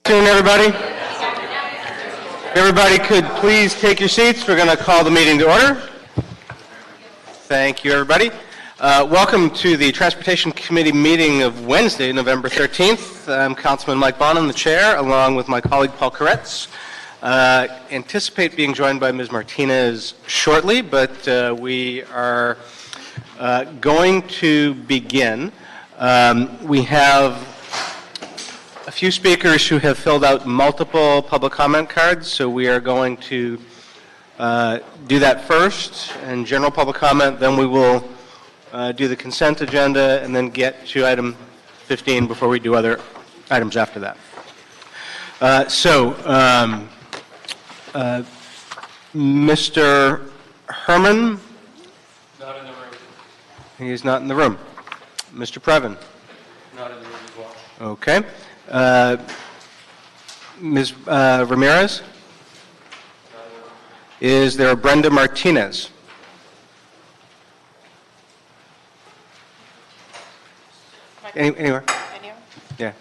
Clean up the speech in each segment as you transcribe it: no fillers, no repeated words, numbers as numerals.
Good afternoon, everybody. If everybody could please take your seats, we're going to call the meeting to order. Thank you, everybody. Welcome to the Transportation Committee meeting of Wednesday, November 13th. I'm Councilman Mike Bonin, the chair, along with my colleague Paul Koretz. Anticipate being joined by Ms. Martinez shortly, but we are going to begin. We have a few speakers who have filled out multiple public comment cards, so we are going to do that first, and general public comment, then we will do the consent agenda, and then get to item 15 before we do other items after that. Mr. Herman? Not in the room. He is not in the room. Mr. Previn? Not in the room as well. Okay. Ms. Ramirez? Is there a Brenda Martinez? Anywhere? Yeah.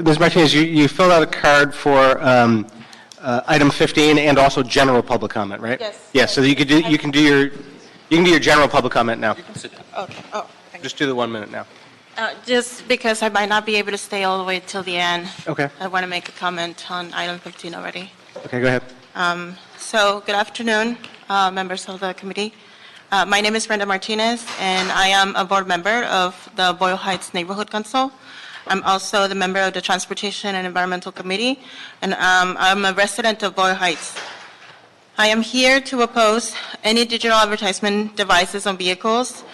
Ms. Martinez, you filled out a card for item 15 and also general public comment, right? Yes. Yes. So you can do your general public comment now. You can sit down. Okay. Oh, thank Just do the 1 minute now. just because I might not be able to stay all the way till the end. Okay. I want to make a comment on item 15 already. Okay, go ahead. So good afternoon, members of the committee. My name is Brenda Martinez, and I am a board member of the Boyle Heights Neighborhood Council. I'm also the member of the Transportation and Environmental Committee, and I'm a resident of Boyle Heights. I am here to oppose any digital advertisement devices on vehicles,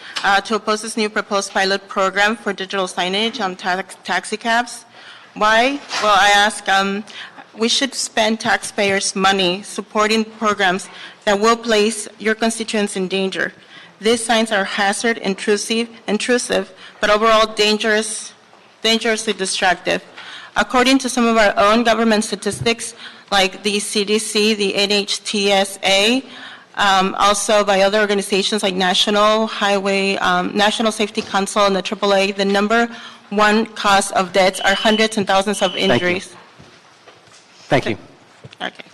to oppose this new proposed pilot program for digital signage on taxi cabs. Why? Well, I ask, we should spend taxpayers' money supporting programs that will place your constituents in danger. These signs are hazard, intrusive, but overall dangerously distractive. According to some of our own government statistics, like the CDC, the NHTSA, also by other organizations like National Safety Council and the AAA, the number one cause of deaths are hundreds and thousands of injuries. Thank you. Okay.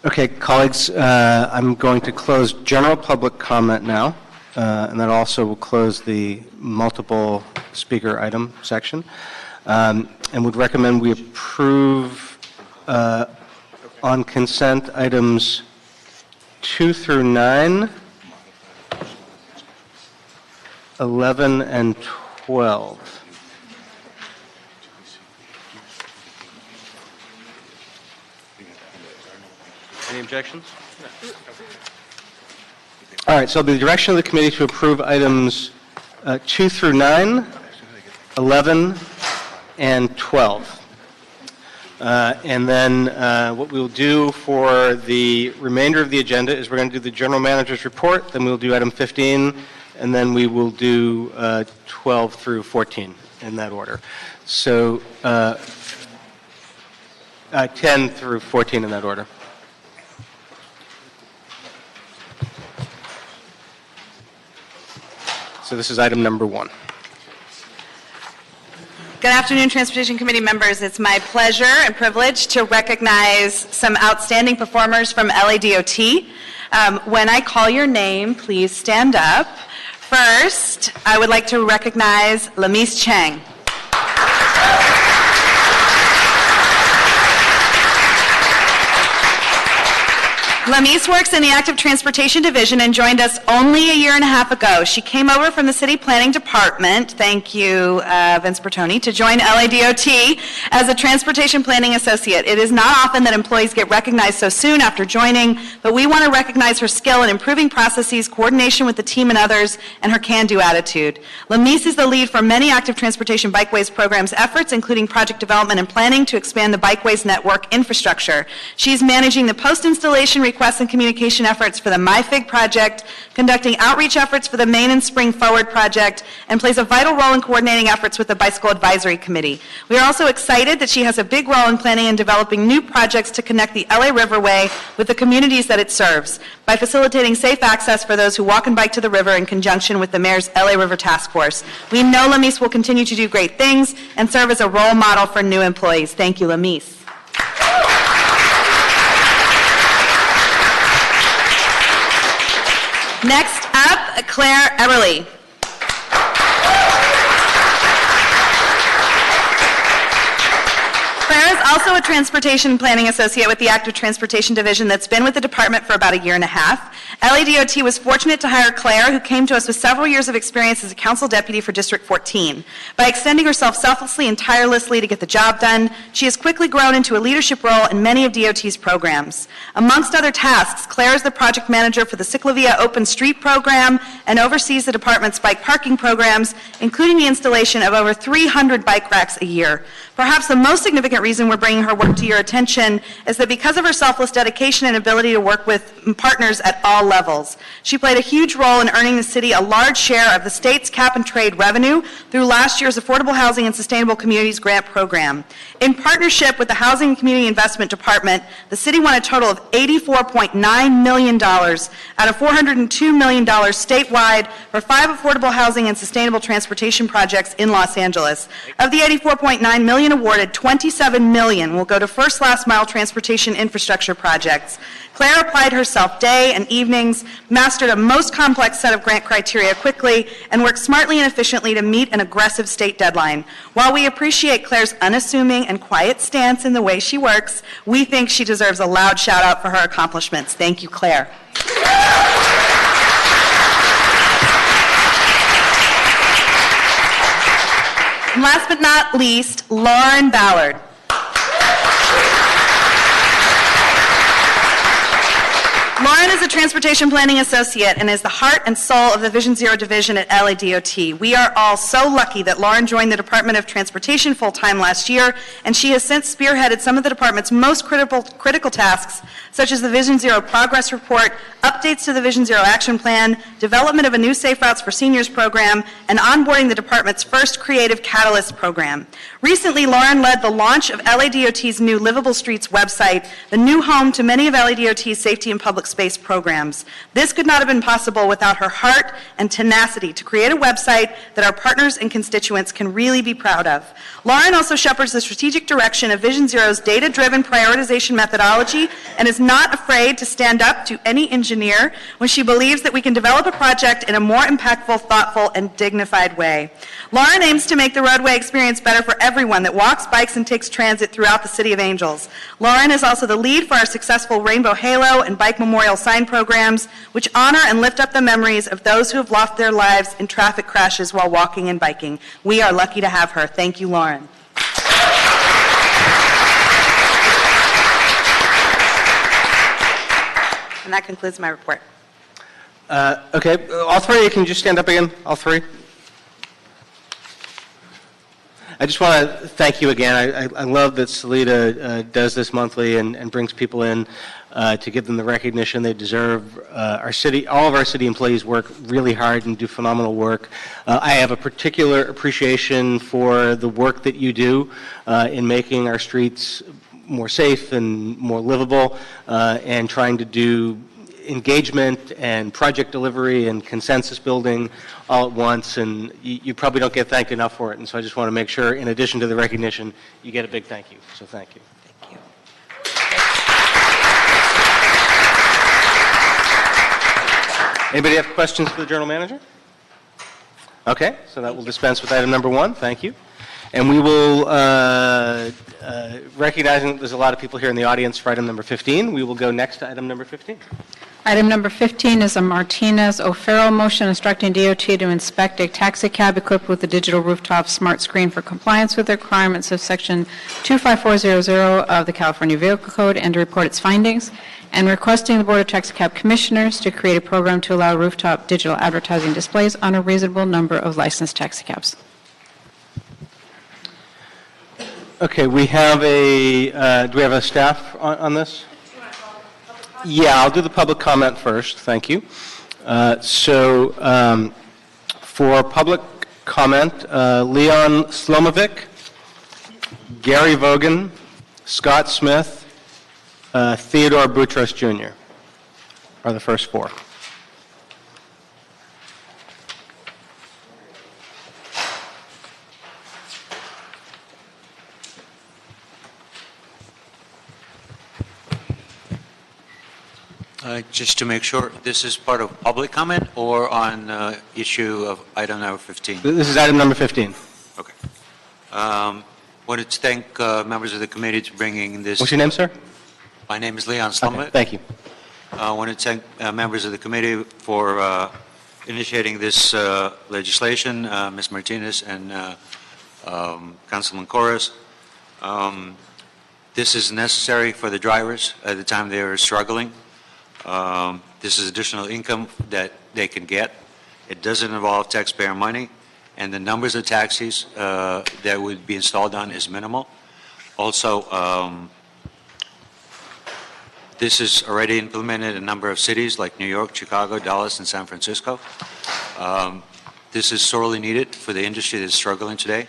Okay, colleagues, I'm going to close general public comment now, and that also will close the multiple speaker item section, and would recommend we approve on consent items 2 through 9, 11, and 12. Any objections? All right, so the direction of the committee to approve items 2 through 9, 11, and 12. And then what we'll do for the remainder of the agenda is we're going to do the general manager's report, then we'll do item 15, and then we will do 12 through 14 in that order. So 10 through 14 in that order. So this is item number 1. Good afternoon, Transportation Committee members. It's my pleasure and privilege to recognize some outstanding performers from Ledot. When I call your name, please stand up. First, I would like to recognize Lamise Chang. Lamise works in the Active Transportation Division and joined us only a year and a half ago. She came over from the City Planning Department, thank you, Vince Bertoni, to join Ledot as a Transportation Planning Associate. It is not often that employees get recognized so soon after joining, but we want to recognize her skill in improving processes, coordination with the team and others, and her can-do attitude. Lamise is the lead for many Active Transportation Bikeways programs efforts, including project development and planning to expand the Bikeways network infrastructure. She's managing the post-installation requests and communication efforts for the MyFig project, conducting outreach efforts for the Main and Spring Forward project, and plays a vital role in coordinating efforts with the Bicycle Advisory Committee. We are also excited that she has a big role in planning and developing new projects to connect the LA Riverway with the communities that it serves by facilitating safe access for those who walk and bike to the river in conjunction with the Mayor's LA River Task Force. We know Lamise will continue to do great things and serve as a role model for new employees. Thank you, Lamise. Next up, Claire Eberly. Claire is also a transportation planning associate with the Active Transportation Division that's been with the department for about a year and a half. LADOT was fortunate to hire Claire, who came to us with several years of experience as a council deputy for District 14. By extending herself selflessly and tirelessly to get the job done, she has quickly grown into a leadership role in many of DOT's programs. Amongst other tasks, Claire is the project manager for the Ciclavia Open Street program and oversees the department's bike parking programs, including the installation of over 300 bike racks a year. Perhaps the most significant reason we're bringing her work to your attention is that because of her selfless dedication and ability to work with partners at all levels, she played a huge role in earning the city a large share of the state's cap and trade revenue through last year's Affordable Housing and Sustainable Communities Grant Program. In partnership with the Housing and Community Investment Department, the city won a total of $84.9 million out of $402 million statewide for 5 affordable housing and sustainable transportation projects in Los Angeles. Of the $84.9 million awarded, $27 million will go to first last mile transportation infrastructure projects. Claire applied herself day and evenings, mastered a most complex set of grant criteria quickly, and worked smartly and efficiently to meet an aggressive state deadline. While we appreciate Claire's unassuming and quiet stance in the way she works, we think she deserves a loud shout out for her accomplishments. Thank you, Claire. And last but not least, Lauren Ballard. Lauren is a transportation planning associate and is the heart and soul of the Vision Zero division at LADOT. We are all so lucky that Lauren joined the Department of Transportation full-time last year, and she has since spearheaded some of the department's most critical tasks, such as the Vision Zero Progress Report, updates to the Vision Zero Action Plan, development of a new Safe Routes for Seniors program, and onboarding the department's first Creative Catalyst program. Recently, Lauren led the launch of LADOT's new Livable Streets website, the new home to many of LADOT's safety and public space programs. This could not have been possible without her heart and tenacity to create a website that our partners and constituents can really be proud of. Lauren also shepherds the strategic direction of Vision Zero's data-driven prioritization methodology and is not afraid to stand up to any engineer when she believes that we can develop a project in a more impactful, thoughtful, and dignified way. Lauren aims to make the roadway experience better for everyone that walks, bikes, and takes transit throughout the City of Angels. Lauren is also the lead for our successful Rainbow Halo and Bike Memorial sign programs, which honor and lift up the memories of those who have lost their lives in traffic crashes while walking and biking. We are lucky to have her. Thank you, Lauren. And that concludes my report. Okay, all three, can you just stand up again, all three? I just want to thank you again. I love that Salida does this monthly and brings people in to give them the recognition they deserve. Our city, all of our city employees work really hard and do phenomenal work. I have a particular appreciation for the work that you do in making our streets more safe and more livable and trying to do engagement and project delivery and consensus building all at once, and you probably don't get thanked enough for it, and so I just want to make sure, in addition to the recognition, you get a big thank you, so thank you. Thank you. Anybody have questions for the Journal Manager? Okay, so that will dispense with item number 1, thank you. And we will, recognizing that there's a lot of people here in the audience for item number 15, we will go next to item number 15. Item number 15 is a Martinez-O'Farrell motion instructing DOT to inspect a taxi cab equipped with a digital rooftop smart screen for compliance with the requirements of Section 25400 of the California Vehicle Code and to report its findings, and requesting the Board of Taxi Cab Commissioners to create a program to allow rooftop digital advertising displays on a reasonable number of licensed taxi cabs. Okay, we have a, do we have a staff on this? Yeah, I'll do the public comment first. Thank you. For public comment, Leon Slomovic, Gary Vogan, Scott Smith, Theodore Boutros Jr. are the first four. Just to make sure, this is part of public comment or on issue of item number 15? This is item number 15. Okay. Wanted to thank members of the committee for bringing this. What's your name, sir? My name is Leon Slummet. Okay, thank you. I want to thank members of the committee for initiating this legislation, Ms. Martinez and Councilman Corres. This is necessary for the drivers at the time they are struggling. This is additional income that they can get. It doesn't involve taxpayer money, and the numbers of taxis that would be installed on is minimal. Also, this is already implemented in a number of cities like New York, Chicago, Dallas, and San Francisco. This is sorely needed for the industry that's struggling today,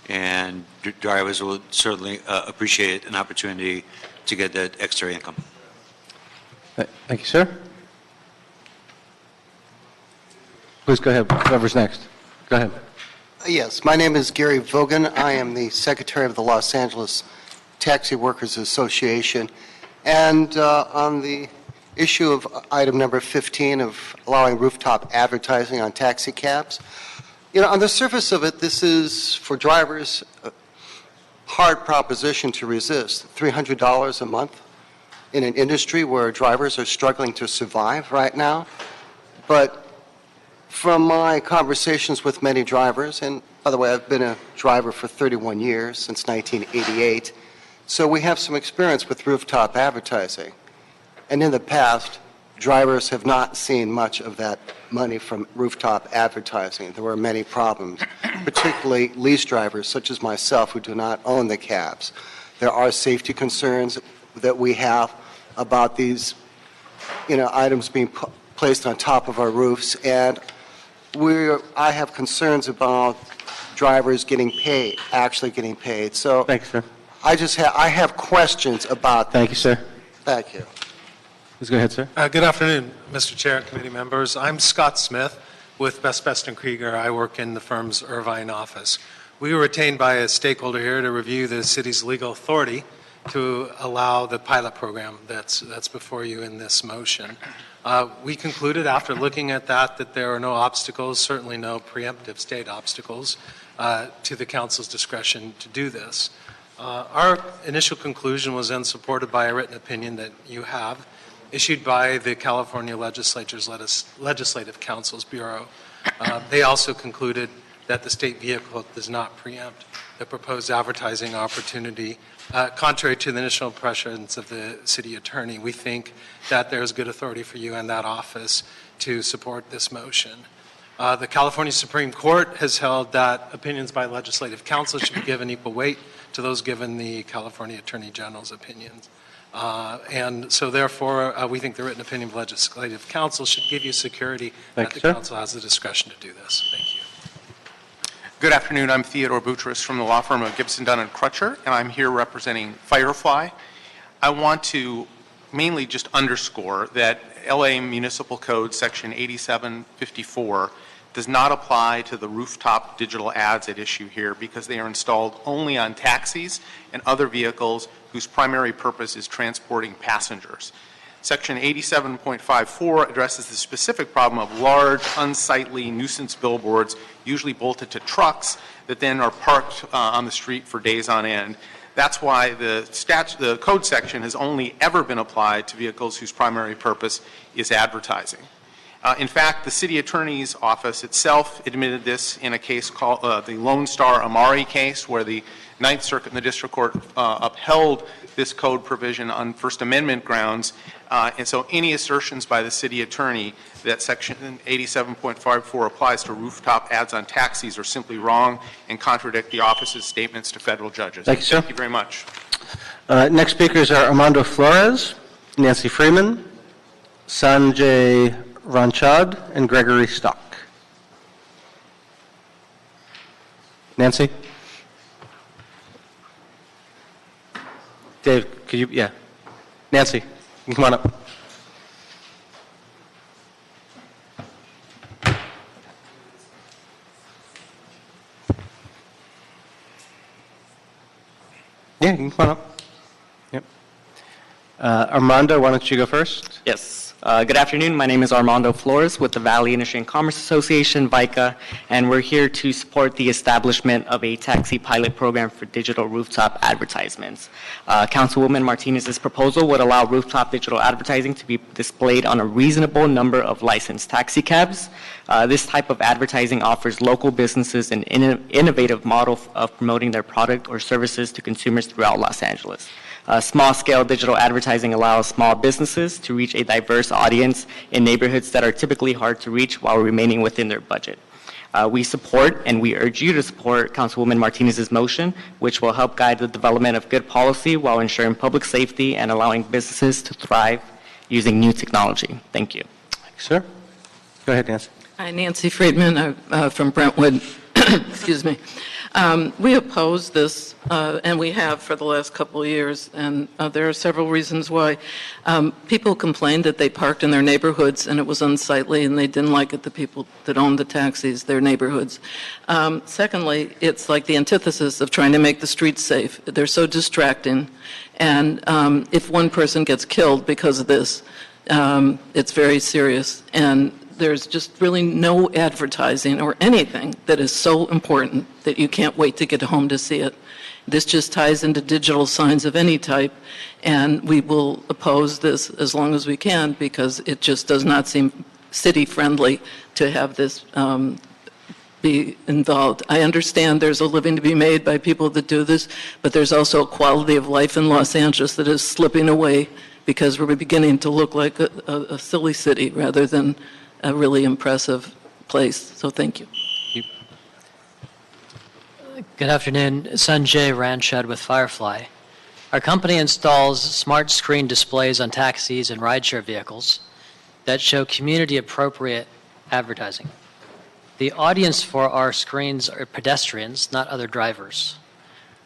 and drivers will certainly appreciate an opportunity to get that extra income. Thank you, sir. Please go ahead. Whoever's next. Go ahead. Yes, my name is Gary Vogan. I am the Secretary of the Los Angeles Taxi Workers Association. And on the issue of item number 15 of allowing rooftop advertising on taxi cabs, on the surface of it, this is, for drivers, a hard proposition to resist. $300 a month in an industry where drivers are struggling to survive right now. But from my conversations with many drivers, and by the way, I've been a driver for 31 years, since 1988, so we have some experience with rooftop advertising. And in the past, drivers have not seen much of that money from rooftop advertising. There were many problems, particularly lease drivers such as myself who do not own the cabs. There are safety concerns that we have about these, items being placed on top of our roofs, and I have concerns about drivers getting paid, actually getting paid. So Thank you, sir. I have questions about that. Thank you, sir. Thank you. Please go ahead, sir. Good afternoon, Mr. Chair and committee members. I'm Scott Smith with Best & Krieger. I work in the firm's Irvine office. We were retained by a stakeholder here to review the city's legal authority to allow the pilot program that's before you in this motion. We concluded after looking at that there are no obstacles, certainly no preemptive state obstacles, to the council's discretion to do this. Our initial conclusion was then supported by a written opinion that you have, issued by the California Legislature's Legislative Council's Bureau. They also concluded that the state vehicle does not preempt the proposed advertising opportunity. Contrary to the initial impressions of the city attorney, we think that there is good authority for you and that office to support this motion. The California Supreme Court has held that opinions by legislative council should be given equal weight to those given the California Attorney General's opinions. And so therefore, we think the written opinion of legislative council should give you security that the council has the discretion to do this. Thank you. Good afternoon. I'm Theodore Boutros from the law firm of Gibson, Dunn & Crutcher, and I'm here representing Firefly. I want to mainly just underscore that LA Municipal Code Section 8754 does not apply to the rooftop digital ads at issue here because they are installed only on taxis and other vehicles whose primary purpose is transporting passengers. Section 87.54 addresses the specific problem of large, unsightly nuisance billboards, usually bolted to trucks, that then are parked on the street for days on end. That's why the code section has only ever been applied to vehicles whose primary purpose is advertising. In fact, the city attorney's office itself admitted this in a case called the Lone Star Amari case, where the Ninth Circuit and the District Court upheld this code provision on First Amendment grounds. And so any assertions by the city attorney that Section 87.54 applies to rooftop ads on taxis are simply wrong and contradict the office's statements to federal judges. Thank you, sir. Thank you very much. Next speakers are Armando Flores, Nancy Freeman, Sanjay Ranchad, and Gregory Stock. Nancy? Dave, could you, yeah. Nancy, you can come on up. Yeah, you can come on up. Yep. Armando, why don't you go first? Yes. Good afternoon. My name is Armando Flores with the Valley Industry and Commerce Association, VICA, and we're here to support the establishment of a taxi pilot program for digital rooftop advertisements. Councilwoman Martinez's proposal would allow rooftop digital advertising to be displayed on a reasonable number of licensed taxi cabs. This type of advertising offers local businesses an innovative model of promoting their product or services to consumers throughout Los Angeles. Small-scale digital advertising allows small businesses to reach a diverse audience in neighborhoods that are typically hard to reach while remaining within their budget. We support and we urge you to support Councilwoman Martinez's motion, which will help guide the development of good policy while ensuring public safety and allowing businesses to thrive using new technology. Thank you. Thanks, sir. Go ahead, Nancy. Hi, Nancy Friedman from Brentwood. Excuse me. We oppose this, and we have for the last couple of years, and there are several reasons why. People complained that they parked in their neighborhoods and it was unsightly, and they didn't like it, the people that owned the taxis, their neighborhoods. Secondly, it's like the antithesis of trying to make the streets safe. They're so distracting, and if one person gets killed because of this, it's very serious. And there's just really no advertising or anything that is so important that you can't wait to get home to see it. This just ties into digital signs of any type, and we will oppose this as long as we can because it just does not seem city-friendly to have this be involved. I understand there's a living to be made by people that do this, but there's also a quality of life in Los Angeles that is slipping away because we're beginning to look like a silly city rather than a really impressive place. So thank you. Good afternoon. Sanjay Ranchad with Firefly. Our company installs smart screen displays on taxis and rideshare vehicles that show community-appropriate advertising. The audience for our screens are pedestrians, not other drivers.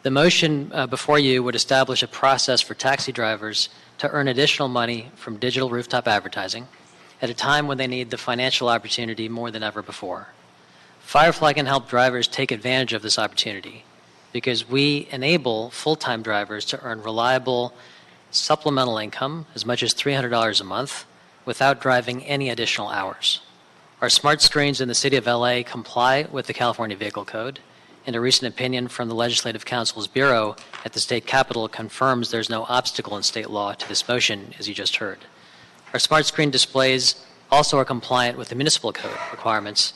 The motion before you would establish a process for taxi drivers to earn additional money from digital rooftop advertising at a time when they need the financial opportunity more than ever before. Firefly can help drivers take advantage of this opportunity because we enable full-time drivers to earn reliable supplemental income as much as $300 a month without driving any additional hours. Our smart screens in the city of LA comply with the California Vehicle Code, and a recent opinion from the Legislative Council's Bureau at the state capitol confirms there's no obstacle in state law to this motion, as you just heard. Our smart screen displays also are compliant with the municipal code requirements,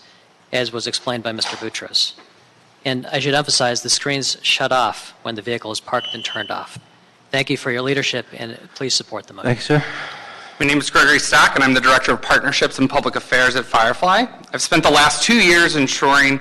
as was explained by Mr. Boutros. And I should emphasize the screens shut off when the vehicle is parked and turned off. Thank you for your leadership, and please support the motion. Thanks, sir. My name is Gregory Stock, and I'm the Director of Partnerships and Public Affairs at Firefly. I've spent the last 2 years ensuring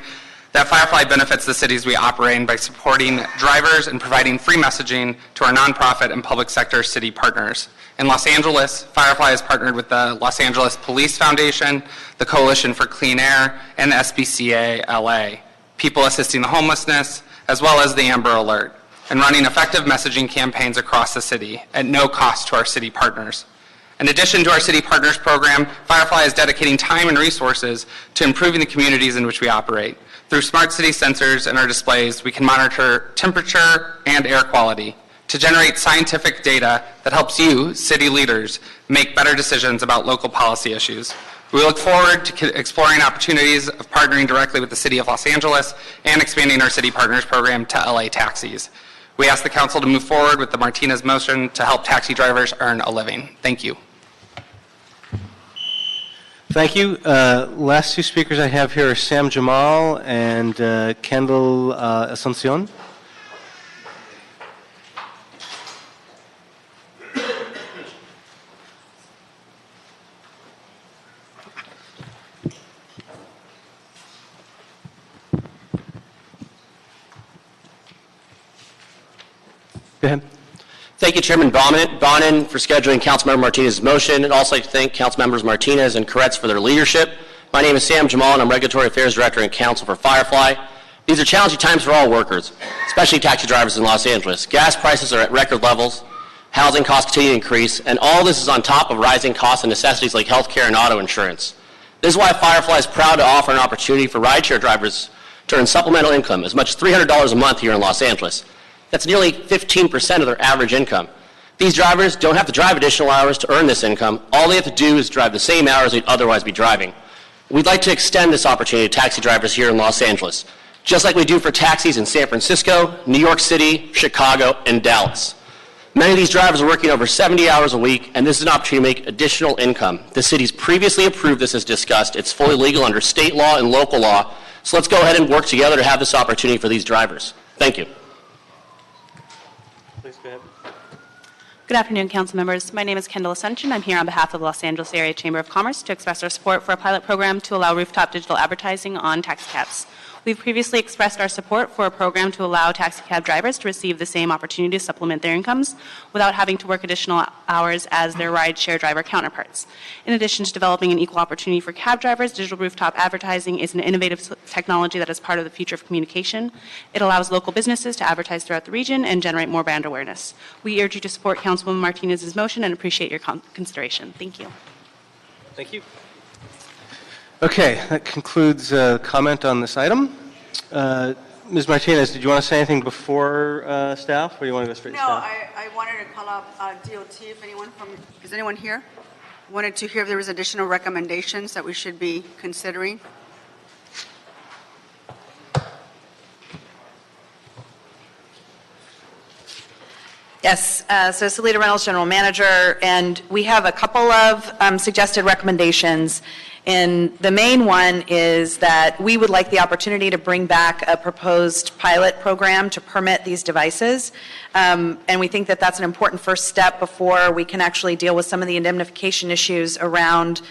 that Firefly benefits the cities we operate in by supporting drivers and providing free messaging to our nonprofit and public sector city partners. In Los Angeles, Firefly has partnered with the Los Angeles Police Foundation, the Coalition for Clean Air, and the SPCA LA, People Assisting the Homelessness, as well as the Amber Alert, and running effective messaging campaigns across the city at no cost to our city partners. In addition to our City Partners program, Firefly is dedicating time and resources to improving the communities in which we operate. Through smart city sensors and our displays, we can monitor temperature and air quality to generate scientific data that helps you, city leaders, make better decisions about local policy issues. We look forward to exploring opportunities of partnering directly with the City of Los Angeles and expanding our City Partners program to LA taxis. We ask the Council to move forward with the Martinez motion to help taxi drivers earn a living. Thank you. Thank you. Last two speakers I have here are Sam Jamal and Kendall Asuncion. Go ahead. Thank you, Chairman Bonin, for scheduling Councilmember Martinez's motion, and also like to thank Councilmembers Martinez and Koretz for their leadership. My name is Sam Jamal, and I'm Regulatory Affairs Director and Counsel for Firefly. These are challenging times for all workers, especially taxi drivers in Los Angeles. Gas prices are at record levels, housing costs continue to increase, and all this is on top of rising costs and necessities like health care and auto insurance. This is why Firefly is proud to offer an opportunity for rideshare drivers to earn supplemental income as much as $300 a month here in Los Angeles. That's nearly 15% of their average income. These drivers don't have to drive additional hours to earn this income. All they have to do is drive the same hours they'd otherwise be driving. We'd like to extend this opportunity to taxi drivers here in Los Angeles, just like we do for taxis in San Francisco, New York City, Chicago, and Dallas. Many of these drivers are working over 70 hours a week, and this is an opportunity to make additional income. The city's previously approved this as discussed. It's fully legal under state law and local law. So let's go ahead and work together to have this opportunity for these drivers. Thank you. Please go ahead. Good afternoon, council members. My name is Kendall Ascension. I'm here on behalf of the Los Angeles Area Chamber of Commerce to express our support for a pilot program to allow rooftop digital advertising on taxicabs. We've previously expressed our support for a program to allow taxicab drivers to receive the same opportunity to supplement their incomes without having to work additional hours as their rideshare driver counterparts. In addition to developing an equal opportunity for cab drivers, digital rooftop advertising is an innovative technology that is part of the future of communication. It allows local businesses to advertise throughout the region and generate more brand awareness. We urge you to support Councilwoman Martinez's motion and appreciate your consideration. Thank you. Thank you. Okay, that concludes comment on this item. Ms. Martinez, did you want to say anything before staff, or do you want to go straight to staff? No, I wanted to call up DOT, if anyone is anyone here? Wanted to hear if there was additional recommendations that we should be considering. Yes, so Salida Reynolds, General Manager, and we have a couple of suggested recommendations. And the main one is that we would like the opportunity to bring back a proposed pilot program to permit these devices. And we think that that's an important first step before we can actually deal with some of the indemnification issues around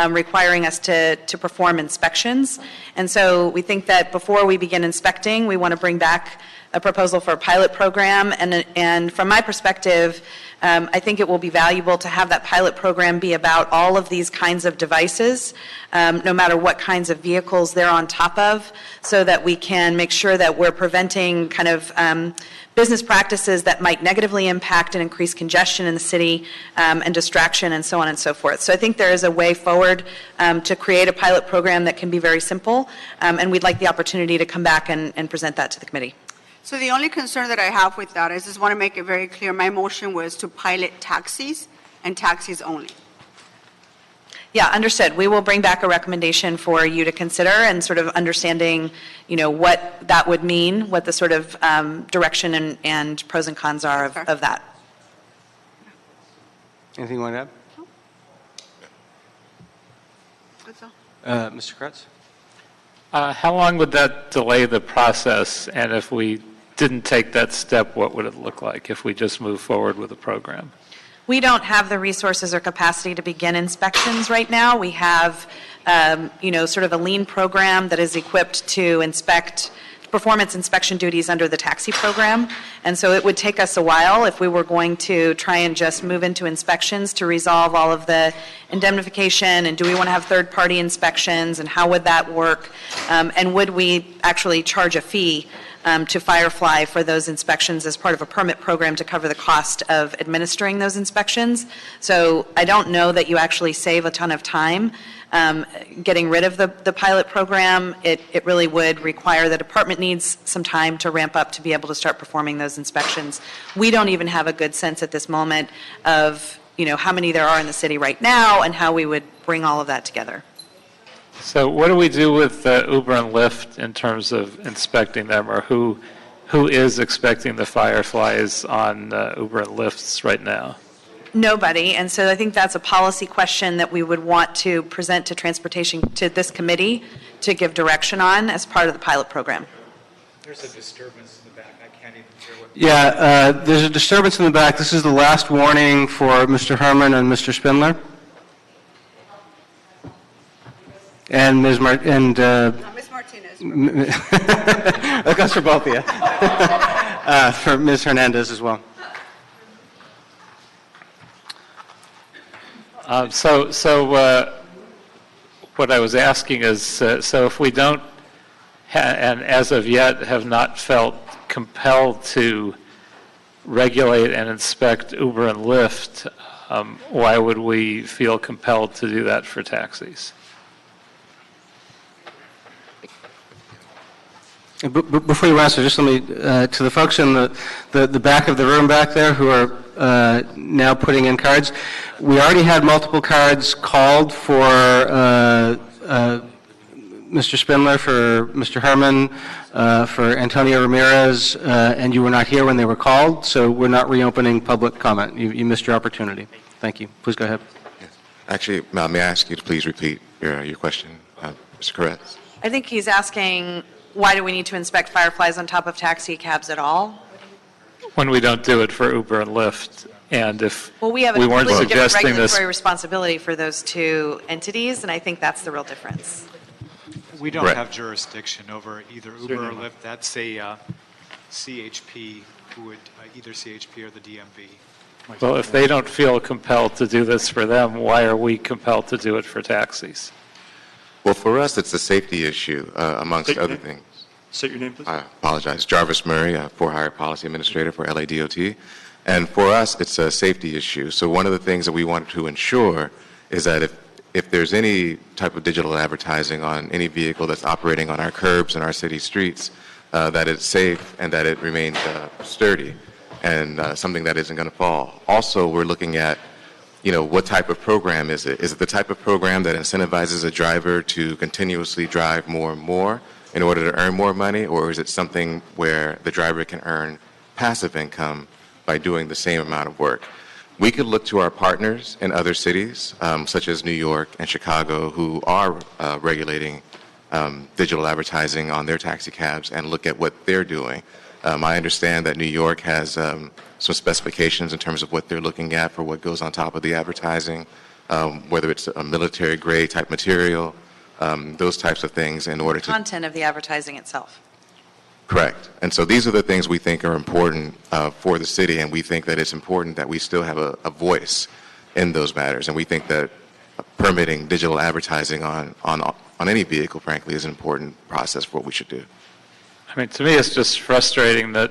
requiring us to perform inspections. And so we think that before we begin inspecting, we want to bring back a proposal for a pilot program. And from my perspective, I think it will be valuable to have that pilot program be about all of these kinds of devices, no matter what kinds of vehicles they're on top of, so that we can make sure that we're preventing kind of business practices that might negatively impact and increase congestion in the city and distraction and so on and so forth. So I think there is a way forward to create a pilot program that can be very simple, and we'd like the opportunity to come back and present that to the committee. So the only concern that I have with that is I just want to make it very clear, my motion was to pilot taxis and taxis only. Yeah, understood. We will bring back a recommendation for you to consider and sort of understanding, what that would mean, what the sort of direction and pros and cons are of that. Anything you want to add? No. That's all. Mr. Kretz? How long would that delay the process? And if we didn't take that step, what would it look like if we just move forward with the program? We don't have the resources or capacity to begin inspections right now. We have, sort of a lean program that is equipped to inspect performance inspection duties under the taxi program. And so it would take us a while if we were going to try and just move into inspections to resolve all of the indemnification, and do we want to have third-party inspections, and how would that work? And would we actually charge a fee to Firefly for those inspections as part of a permit program to cover the cost of administering those inspections? So I don't know that you actually save a ton of time getting rid of the pilot program. It really would require the department needs some time to ramp up to be able to start performing those inspections. We don't even have a good sense at this moment of how many there are in the city right now and how we would bring all of that together. So what do we do with Uber and Lyft in terms of inspecting them, or who is expecting the Fireflies on Uber and Lyfts right now? Nobody, and so I think that's a policy question that we would want to present to transportation, to this committee, to give direction on as part of the pilot program. There's a disturbance in the back. I can't even hear what... Yeah, there's a disturbance in the back. This is the last warning for Mr. Herman and Mr. Spindler. And Ms. Martinez. That goes for both of you. For Ms. Hernandez as well. What I was asking is, so if we don't, and as of yet have not felt compelled to regulate and inspect Uber and Lyft, why would we feel compelled to do that for taxis? Before you answer, just let me, to the folks in the back of the room back there who are now putting in cards, we already had multiple cards called for Mr. Spindler, for Mr. Herman, for Antonio Ramirez, and you were not here when they were called, so we're not reopening public comment. You missed your opportunity. Thank you. Please go ahead. Yes. Actually, may I ask you to please repeat your question, Mr. Koretz? I think he's asking, why do we need to inspect Fireflies on top of taxi cabs at all? When we don't do it for Uber and Lyft, and if Well, we have a we weren't completely different suggesting regulatory this, responsibility for those two entities, and I think that's the real difference. We don't Right. have jurisdiction over either Uber or Lyft. That's a CHP who would, either CHP or the DMV. well, if they don't feel compelled to do this for them, why are we compelled to do it for taxis? Well, for us, it's a safety issue, amongst other things. State your name, please. I apologize. Jarvis Murray, for-hire policy administrator for LADOT. And for us, it's a safety issue. So one of the things that we wanted to ensure is that if there's any type of digital advertising on any vehicle that's operating on our curbs and our city streets, that it's safe and that it remains sturdy and something that isn't going to fall. Also, we're looking at, what type of program is it? Is it the type of program that incentivizes a driver to continuously drive more and more in order to earn more money, or is it something where the driver can earn passive income by doing the same amount of work? We could look to our partners in other cities, such as New York and Chicago, who are regulating digital advertising on their taxi cabs, and look at what they're doing. I understand that New York has some specifications in terms of what they're looking at for what goes on top of the advertising, whether it's a military grade type material, those types of things in order to... Content of the advertising itself. Correct. And so these are the things we think are important for the city, and we think that it's important that we still have a voice in those matters. And we think that permitting digital advertising on any vehicle, frankly, is an important process for what we should do. I mean, to me, it's just frustrating that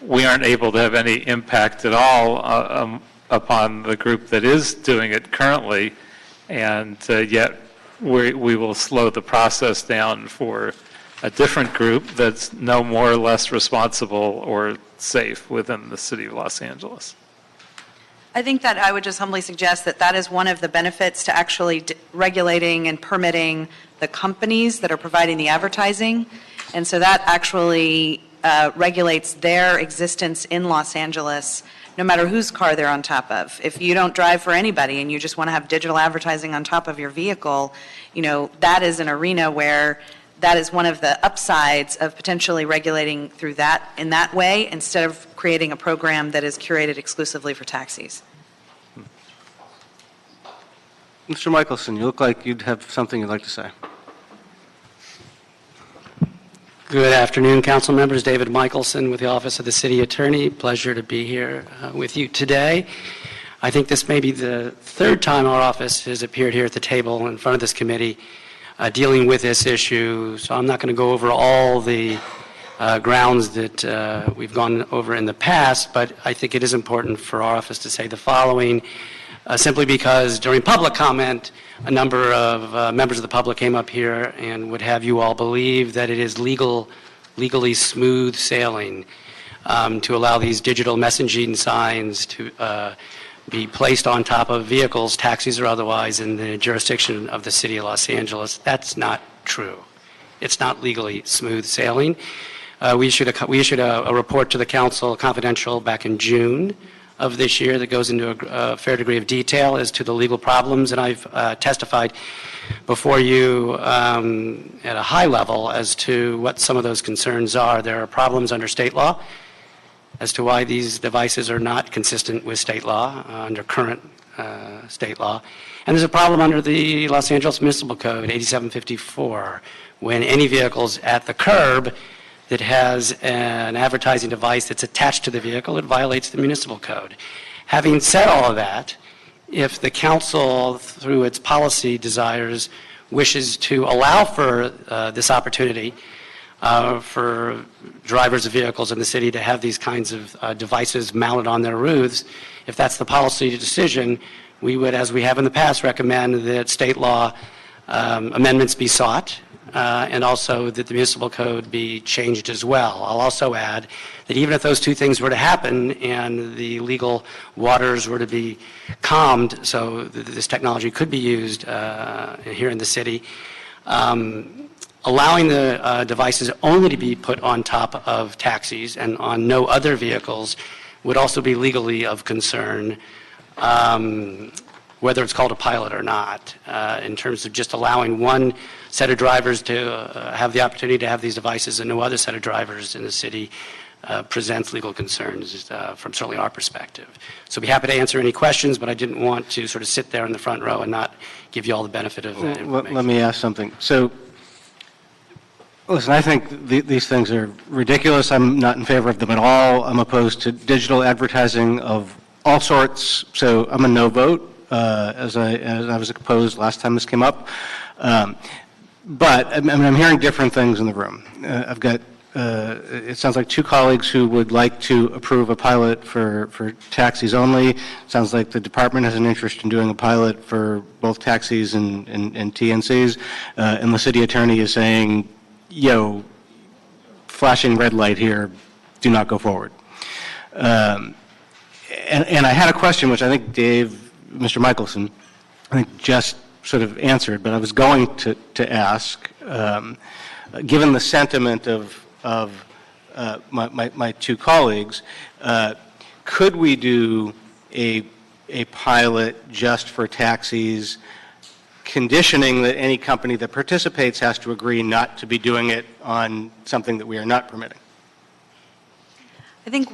we aren't able to have any impact at all upon the group that is doing it currently, and yet we will slow the process down for a different group that's no more or less responsible or safe within the city of Los Angeles. I think that I would just humbly suggest that that is one of the benefits to actually regulating and permitting the companies that are providing the advertising. And so that actually regulates their existence in Los Angeles, no matter whose car they're on top of. If you don't drive for anybody and you just want to have digital advertising on top of your vehicle, that is an arena where that is one of the upsides of potentially regulating through that in that way, instead of creating a program that is curated exclusively for taxis. Mr. Michelson, you look like you'd have something you'd like to say. Good afternoon, council members. David Michelson with the Office of the City Attorney. Pleasure to be here with you today. I think this may be the third time our office has appeared here at the table in front of this committee dealing with this issue, so I'm not going to go over all the grounds that we've gone over in the past, but I think it is important for our office to say the following, simply because during public comment, a number of members of the public came up here and would have you all believe that it is legally smooth sailing to allow these digital messaging signs to be placed on top of vehicles, taxis or otherwise, in the jurisdiction of the city of Los Angeles. That's not true. It's not legally smooth sailing. We issued a report to the council, confidential, back in June of this year that goes into a fair degree of detail as to the legal problems, and I've testified before you at a high level as to what some of those concerns are. There are problems under state law as to why these devices are not consistent with state law, under current state law. And there's a problem under the Los Angeles Municipal Code, 8754, when any vehicle's at the curb that has an advertising device that's attached to the vehicle, it violates the municipal code. Having said all of that, if the council, through its policy desires, wishes to allow for this opportunity for drivers of vehicles in the city to have these kinds of devices mounted on their roofs, if that's the policy decision, we would, as we have in the past, recommend that state law amendments be sought and also that the municipal code be changed as well. I'll also add that even if those two things were to happen and the legal waters were to be calmed so that this technology could be used here in the city, allowing the devices only to be put on top of taxis and on no other vehicles would also be legally of concern, whether it's called a pilot or not, in terms of just allowing one set of drivers to have the opportunity to have these devices and no other set of drivers in the city presents legal concerns from certainly our perspective. So I'd be happy to answer any questions, but I didn't want to sort of sit there in the front row and not give you all the benefit of that information. Let me ask something. So, listen, I think these things are ridiculous. I'm not in favor of them at all. I'm opposed to digital advertising of all sorts, so I'm a no vote, as I was opposed last time this came up. But I mean, I'm hearing different things in the room. I've got, it sounds like two colleagues who would like to approve a pilot for taxis only. It sounds like the department has an interest in doing a pilot for both taxis and TNCs. And the city attorney is saying, yo, flashing red light here, do not go forward. And I had a question which I think Mr. Michelson, I think just sort of answered, but I was going to ask, given the sentiment of my two colleagues, could we do a pilot just for taxis, conditioning that any company that participates has to agree not to be doing it on something that we are not permitting? I think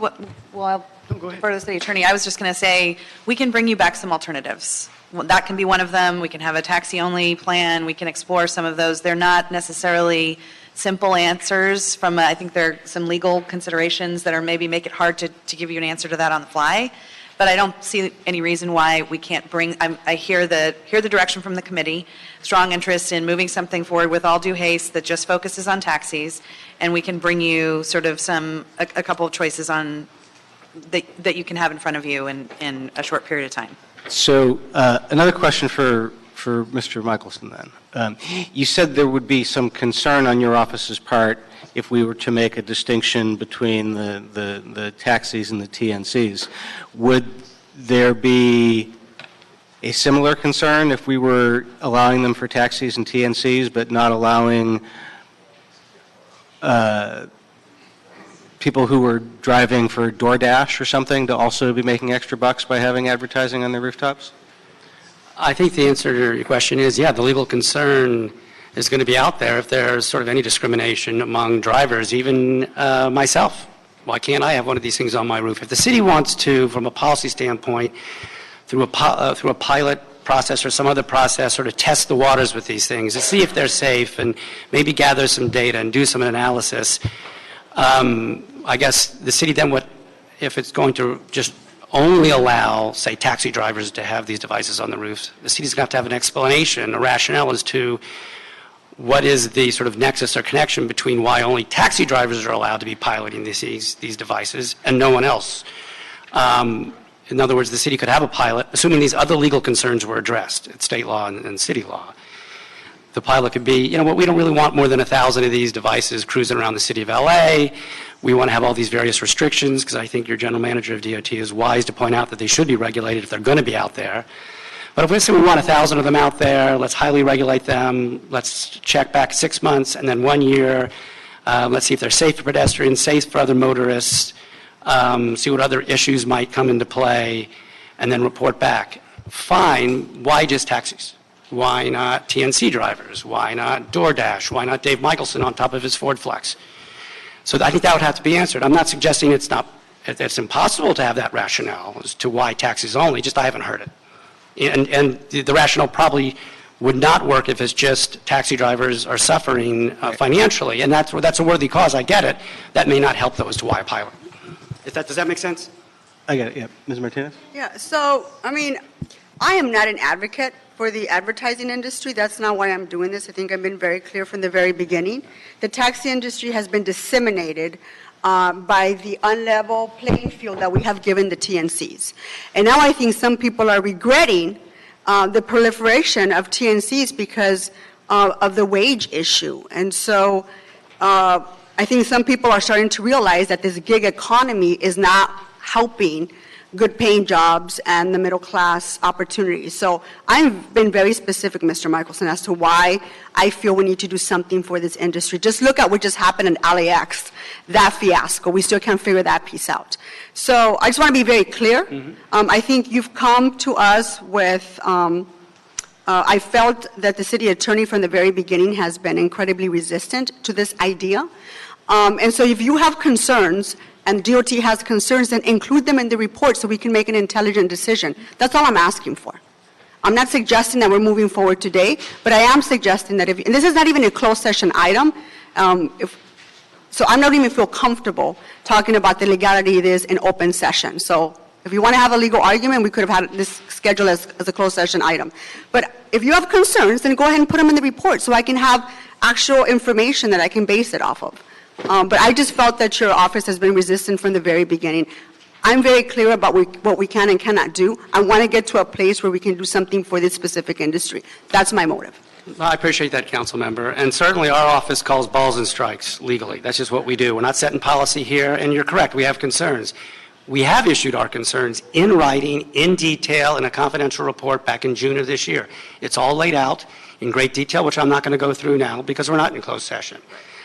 I'll defer to the city attorney. I was just going to say, we can bring you back some alternatives. Well, that can be one of them. We can have a taxi-only plan. We can explore some of those. They're not necessarily simple answers from, I think there are some legal considerations that are maybe make it hard to give you an answer to that on the fly. But I don't see any reason why we can't bring, I hear the direction from the committee, strong interest in moving something forward with all due haste that just focuses on taxis, and we can bring you sort of a couple of choices on that you can have in front of you in a short period of time. So another question for Mr. Michelson then. You said there would be some concern on your office's part if we were to make a distinction between the taxis and the TNCs. Would there be a similar concern if we were allowing them for taxis and TNCs but not allowing people who were driving for DoorDash or something to also be making extra bucks by having advertising on their rooftops? I think the answer to your question is, yeah, the legal concern is going to be out there if there's sort of any discrimination among drivers, even myself. Why can't I have one of these things on my roof? If the city wants to, from a policy standpoint, through a pilot process or some other process, sort of test the waters with these things to see if they're safe and maybe gather some data and do some analysis, I guess the city then would, if it's going to just only allow, say, taxi drivers to have these devices on the roofs, the city's going to have an explanation, a rationale as to what is the sort of nexus or connection between why only taxi drivers are allowed to be piloting these devices and no one else. In other words, the city could have a pilot, assuming these other legal concerns were addressed at state law and city law. The pilot could be, you know what, we don't really want more than 1,000 of these devices cruising around the city of LA. We want to have all these various restrictions because I think your general manager of DOT is wise to point out that they should be regulated if they're going to be out there. But if we say we want 1,000 of them out there, let's highly regulate them, let's check back 6 months and then 1 year, let's see if they're safe for pedestrians, safe for other motorists, see what other issues might come into play, and then report back. Fine, why just taxis? Why not TNC drivers? Why not DoorDash? Why not Dave Michelson on top of his Ford Flex? So I think that would have to be answered. I'm not suggesting it's impossible to have that rationale as to why taxis only, just I haven't heard it. And the rationale probably would not work if it's just taxi drivers are suffering financially, and that's a worthy cause, I get it. That may not help, though, as to why a pilot. Does that make sense? I get it, yeah. Ms. Martinez? Yeah, so, I mean, I am not an advocate for the advertising industry. That's not why I'm doing this. I think I've been very clear from the very beginning. The taxi industry has been disseminated by the unlevel playing field that we have given the TNCs. And now I think some people are regretting the proliferation of TNCs because of the wage issue. And so I think some people are starting to realize that this gig economy is not helping good paying jobs and the middle class opportunities. So I've been very specific, Mr. Michelson, as to why I feel we need to do something for this industry. Just look at what just happened in LAX, that fiasco. We still can't figure that piece out. So I just want to be very clear. I think you've come to us with, I felt that the city attorney from the very beginning has been incredibly resistant to this idea. And so if you have concerns, and DOT has concerns, then include them in the report so we can make an intelligent decision. That's all I'm asking for. I'm not suggesting that we're moving forward today, but I am suggesting that and this is not even a closed session item, so I'm not even feel comfortable talking about the legality of this in open session. So if you want to have a legal argument, we could have had this scheduled as a closed session item. But if you have concerns, then go ahead and put them in the report so I can have actual information that I can base it off of. But I just felt that your office has been resistant from the very beginning. I'm very clear about what we can and cannot do. I want to get to a place where we can do something for this specific industry. That's my motive. Well, I appreciate that, council member. And certainly our office calls balls and strikes legally. That's just what we do. We're not setting policy here, and you're correct, we have concerns. We have issued our concerns in writing, in detail, in a confidential report back in June of this year. It's all laid out in great detail, which I'm not going to go through now because we're not in closed session.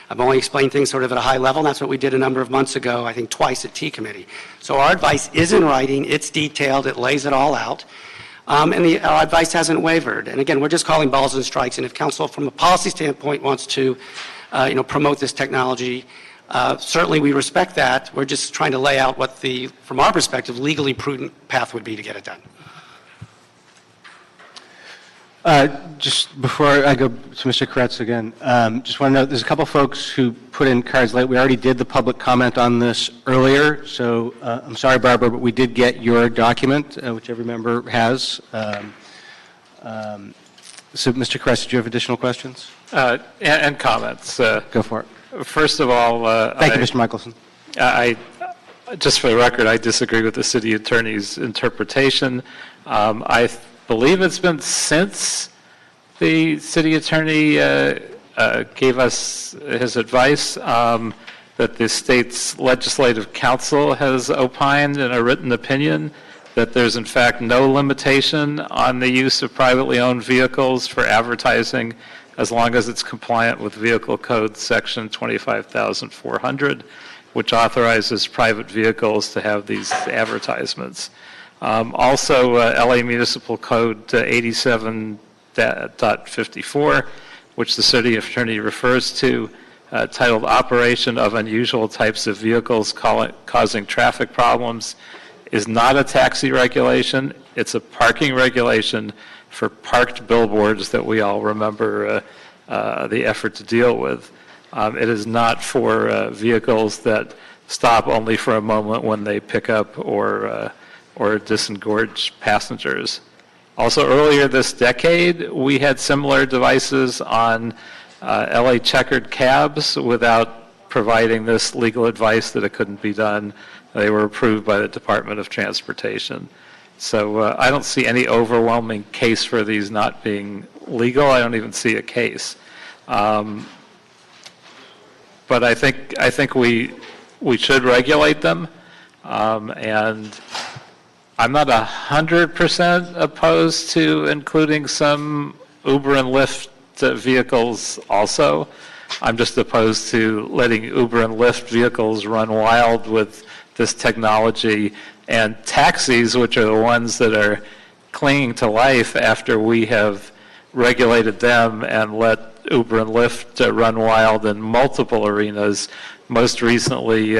I've only explained things sort of at a high level, and that's what we did a number of months ago, I think twice at T Committee. So our advice is in writing, it's detailed, it lays it all out, and our advice hasn't wavered. And again, we're just calling balls and strikes, and if council from a policy standpoint wants to promote this technology, certainly we respect that. We're just trying to lay out what the, from our perspective, legally prudent path would be to get it done. Just before I go to Mr. Koretz again, just want to note there's a couple folks who put in cards late. We already did the public comment on this earlier, so I'm sorry, Barbara, but we did get your document, which every member has. So, Mr. Koretz, do you have additional questions? And comments. Go for it. First of all, thank you, Mr. Michelson. Just for the record, I disagree with the city attorney's interpretation. I believe it's been since the city attorney gave us his advice that the state's legislative council has opined in a written opinion that there's in fact no limitation on the use of privately owned vehicles for advertising as long as it's compliant with Vehicle Code Section 25,400, which authorizes private vehicles to have these advertisements. Also, LA Municipal Code 87.54, which the city attorney refers to, titled Operation of Unusual Types of Vehicles Causing Traffic Problems, is not a taxi regulation. It's a parking regulation for parked billboards that we all remember the effort to deal with. It is not for vehicles that stop only for a moment when they pick up or disengorge passengers. Also, earlier this decade, we had similar devices on LA checkered cabs without providing this legal advice that it couldn't be done. They were approved by the Department of Transportation. So I don't see any overwhelming case for these not being legal. I don't even see a case. But I think we should regulate them, and I'm not 100% opposed to including some Uber and Lyft vehicles also. I'm just opposed to letting Uber and Lyft vehicles run wild with this technology, and taxis, which are the ones that are clinging to life after we have regulated them and let Uber and Lyft run wild in multiple arenas, most recently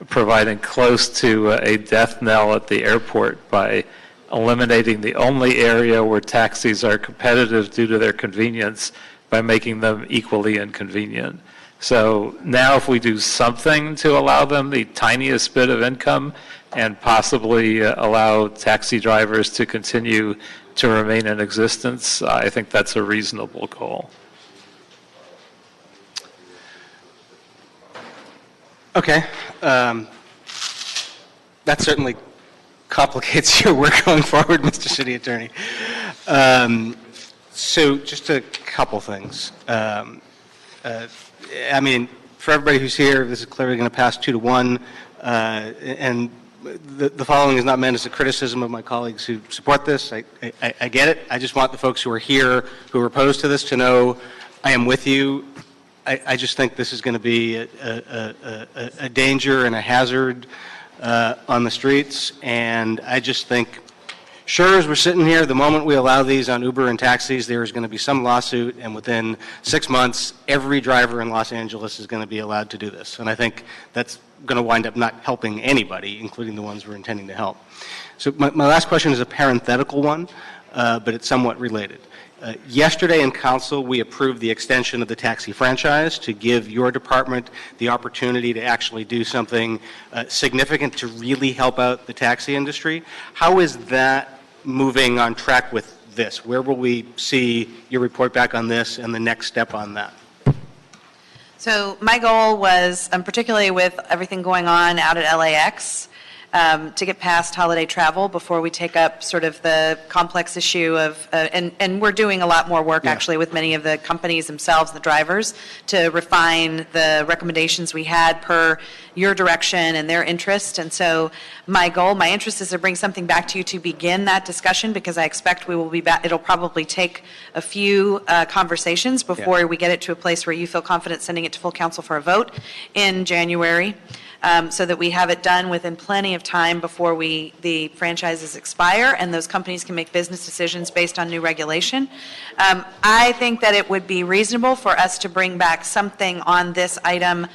providing close to a death knell at the airport by eliminating the only area where taxis are competitive due to their convenience by making them equally inconvenient. So now if we do something to allow them the tiniest bit of income, and possibly allow taxi drivers to continue to remain in existence, I think that's a reasonable goal. Okay. That certainly complicates your work going forward, Mr. City Attorney. So just a couple things. I mean, for everybody who's here, this is clearly going to pass 2-1, and the following is not meant as a criticism of my colleagues who support this. I get it. I just want the folks who are here, who are opposed to this, to know I am with you. I just think this is going to be a danger and a hazard on the streets, and I just think, sure, as we're sitting here, the moment we allow these on Uber and taxis, there is going to be some lawsuit, and within 6 months, every driver in Los Angeles is going to be allowed to do this. And I think that's going to wind up not helping anybody, including the ones we're intending to help. So my last question is a parenthetical one, but it's somewhat related. Yesterday in council, we approved the extension of the taxi franchise to give your department the opportunity to actually do something significant to really help out the taxi industry. How is that moving on track with this? Where will we see your report back on this and the next step on that? So my goal was, particularly with everything going on out at LAX, to get past holiday travel before we take up sort of the complex issue of, and we're doing a lot more work actually with many of the companies themselves, the drivers, to refine the recommendations we had per your direction and their interest. And so my goal, my interest is to bring something back to you to begin that discussion, because I expect we will be back. It'll probably take a few conversations before we get it to a place where you feel confident sending it to full council for a vote in January. So that we have it done within plenty of time before the franchises expire and those companies can make business decisions based on new regulation. I think that it would be reasonable for us to bring back something on this item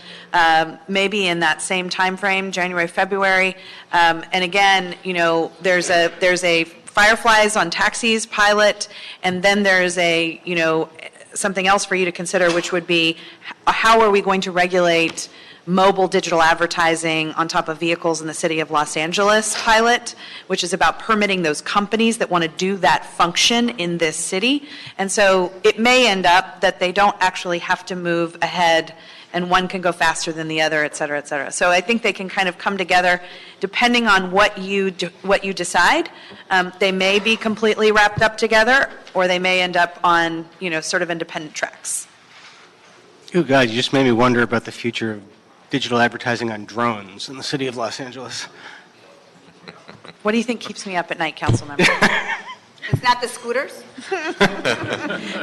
maybe in that same time frame, January, February. And again, you know, there's a Fireflies on taxis pilot, and then there's a, you know, something else for you to consider, which would be how are we going to regulate mobile digital advertising on top of vehicles in the city of Los Angeles pilot, which is about permitting those companies that want to do that function in this city. And so it may end up that they don't actually have to move ahead and one can go faster than the other, et cetera, et cetera. So I think they can kind of come together depending on what you decide. They may be completely wrapped up together, or they may end up on, you know, sort of independent tracks. Oh, God, you just made me wonder about the future of digital advertising on drones in the city of Los Angeles. What do you think keeps me up at night, council member? It's not the scooters? Nah,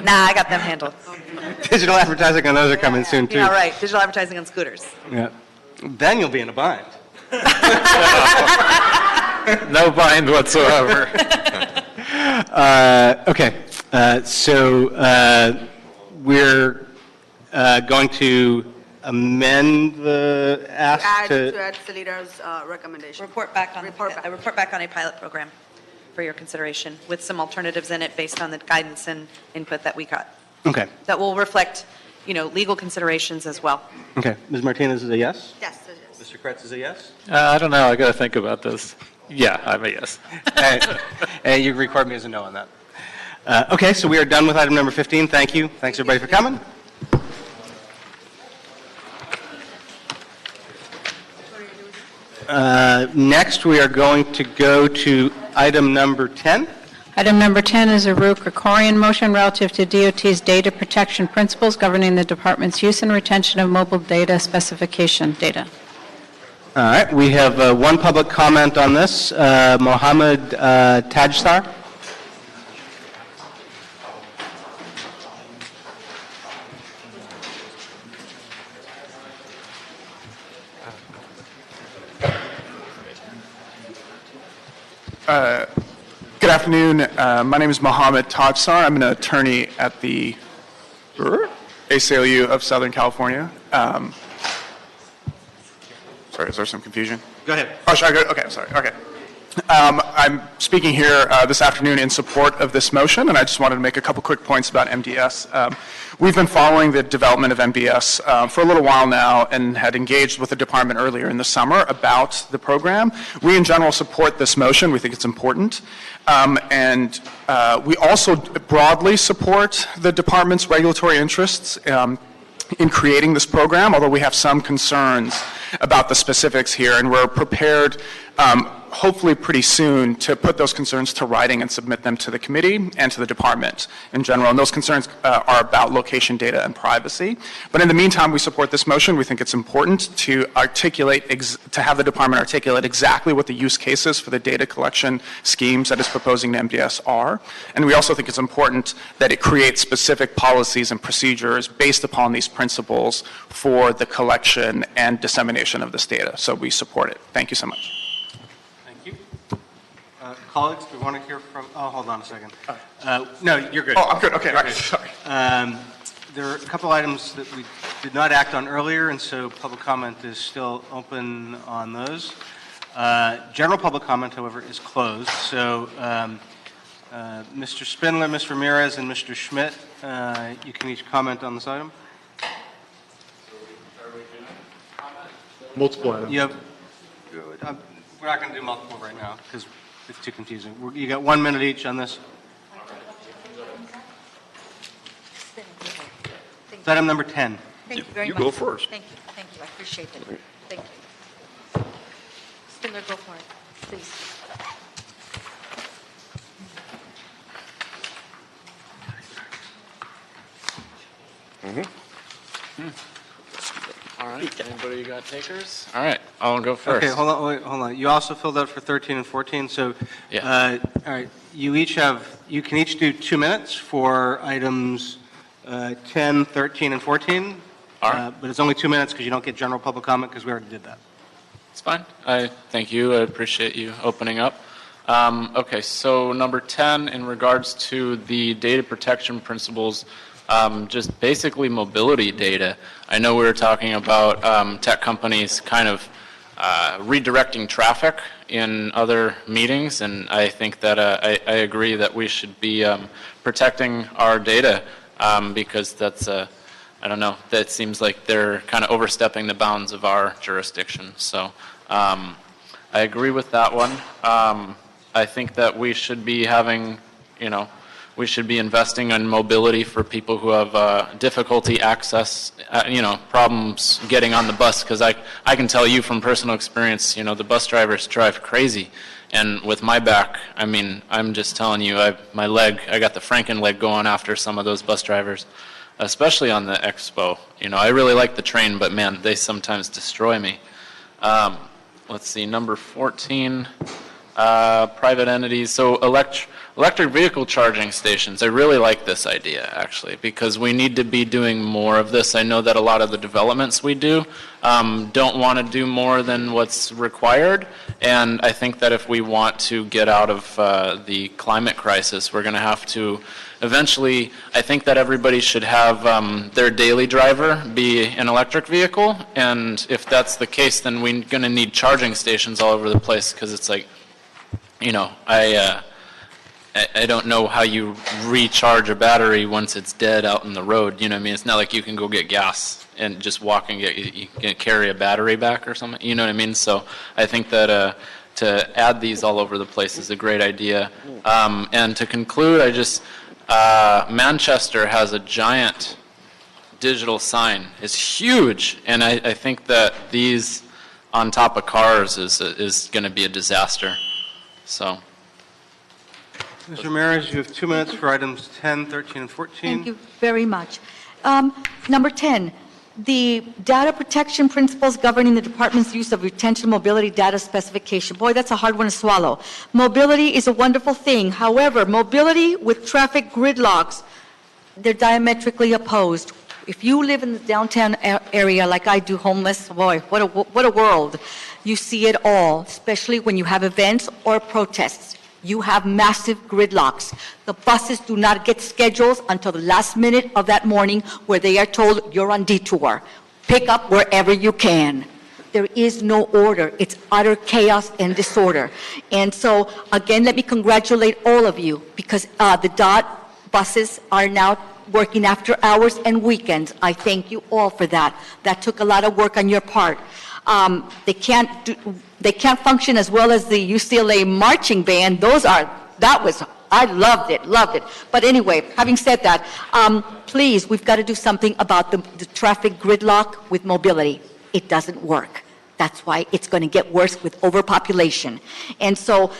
I got them handled. Digital advertising on those are coming soon, too. Yeah, right. Digital advertising on scooters. Yeah. Then you'll be in a bind. No bind whatsoever. Okay. So we're going to amend the ask To add Salida's recommendation. Report back on a pilot program for your consideration with some alternatives in it based on the guidance and input that we got. Okay. That will reflect, you know, legal considerations as well. Okay. Ms. Martinez is a yes? Yes, it is. Mr. Kretz is a yes? I don't know. I got to think about this. Yeah, I'm a yes. And you record me as a no on that. Okay, so we are done with item number 15. Thank you. Thanks, everybody, for coming. Next, we are going to go to item number 10. Item number 10 is a Rook Krikorian motion relative to DOT's data protection principles governing the department's use and retention of mobile data specification data. All right, we have one public comment on this. Mohammed Tajsar. Good afternoon. My name is Mohammed Tajsar. I'm an attorney at the ACLU of Southern California. Sorry, is there some confusion? Go ahead. Oh, should I go? Okay, sorry. Okay. I'm speaking here this afternoon in support of this motion, and I just wanted to make a couple quick points about MDS. We've been following the development of MBS for a little while now and had engaged with the department earlier in the summer about the program. We in general support this motion. We think it's important. And we also broadly support the department's regulatory interests in creating this program, although we have some concerns about the specifics here, and we're prepared hopefully pretty soon to put those concerns to writing and submit them to the committee and to the department in general. And those concerns are about location data and privacy. But in the meantime, we support this motion. We think it's important to articulate, to have the department articulate exactly what the use cases for the data collection schemes that it's proposing to MDS are. And we also think it's important that it creates specific policies and procedures based upon these principles for the collection and dissemination of this data. So we support it. Thank you so much. Colleagues, we want to hear from, oh, hold on a second. No, you're good. Oh, I'm good. Okay, all right. Sorry. There are a couple items that we did not act on earlier, and so public comment is still open on those. General public comment, however, is closed. So Mr. Spindler, Ms. Ramirez, and Mr. Schmidt, you can each comment on this item. Multiple items. Yep. We're not going to do multiple right now because it's too confusing. You got 1 minute each on this. It's item number 10. Thank you very much. You go first. Thank you. Thank you. I appreciate it. Thank you. Spindler, go for it, please. All right. Anybody got takers? All right. I'll go first. Okay, hold on. Wait, hold on. You also filled out for 13 and 14. So, Yeah. All right. You can each do 2 minutes for items 10, 13, and 14. All right. But it's only 2 minutes because you don't get general public comment because we already did that. It's fine. I thank you. I appreciate you opening up. Okay. So number 10, in regards to the data protection principles, just basically mobility data. I know we were talking about tech companies kind of redirecting traffic in other meetings, and I think that I agree that we should be protecting our data because that's, I don't know, that seems like they're kind of overstepping the bounds of our jurisdiction. So I agree with that one. I think that we should be having, we should be investing in mobility for people who have difficulty access, problems getting on the bus. Because I can tell you from personal experience, the bus drivers drive crazy. And with my back, I mean, I'm just telling you, I got the Franken leg going after some of those bus drivers, especially on the expo. I really like the train, but man, they sometimes destroy me. Let's see, number 14, private entities. So electric vehicle charging stations, I really like this idea, actually, because we need to be doing more of this. I know that a lot of the developments we do don't want to do more than what's required, and I think that if we want to get out of the climate crisis, we're going to have to eventually, I think that everybody should have their daily driver be an electric vehicle, and if that's the case, then we're going to need charging stations all over the place, because it's like, I don't know how you recharge a battery once it's dead out in the road. You know what I mean? It's not like you can go get gas and just walk and you can carry a battery back or something. You know what I mean? So I think that to add these all over the place is a great idea. And to conclude, Manchester has a giant digital sign. It's huge, and I think that these on top of cars is going to be a disaster. So. Mr. Ramirez, you have 2 minutes for items 10, 13, and 14. Thank you very much. Number 10, the data protection principles governing the department's use of retention mobility data specification. Boy, that's a hard one to swallow. Mobility is a wonderful thing. However, mobility with traffic gridlocks, they're diametrically opposed. If you live in the downtown area like I do, homeless, boy, what a world. You see it all, especially when you have events or protests. You have massive gridlocks. The buses do not get schedules until the last minute of that morning where they are told you're on detour. Pick up wherever you can. There is no order. It's utter chaos and disorder. And so, again, let me congratulate all of you, because the DOT buses are now working after hours and weekends. I thank you all for that. That took a lot of work on your part. They can't function as well as the UCLA marching band. I loved it. But anyway, having said that, please, we've got to do something about the traffic gridlock with mobility. It doesn't work. That's why it's going to get worse with overpopulation. And so,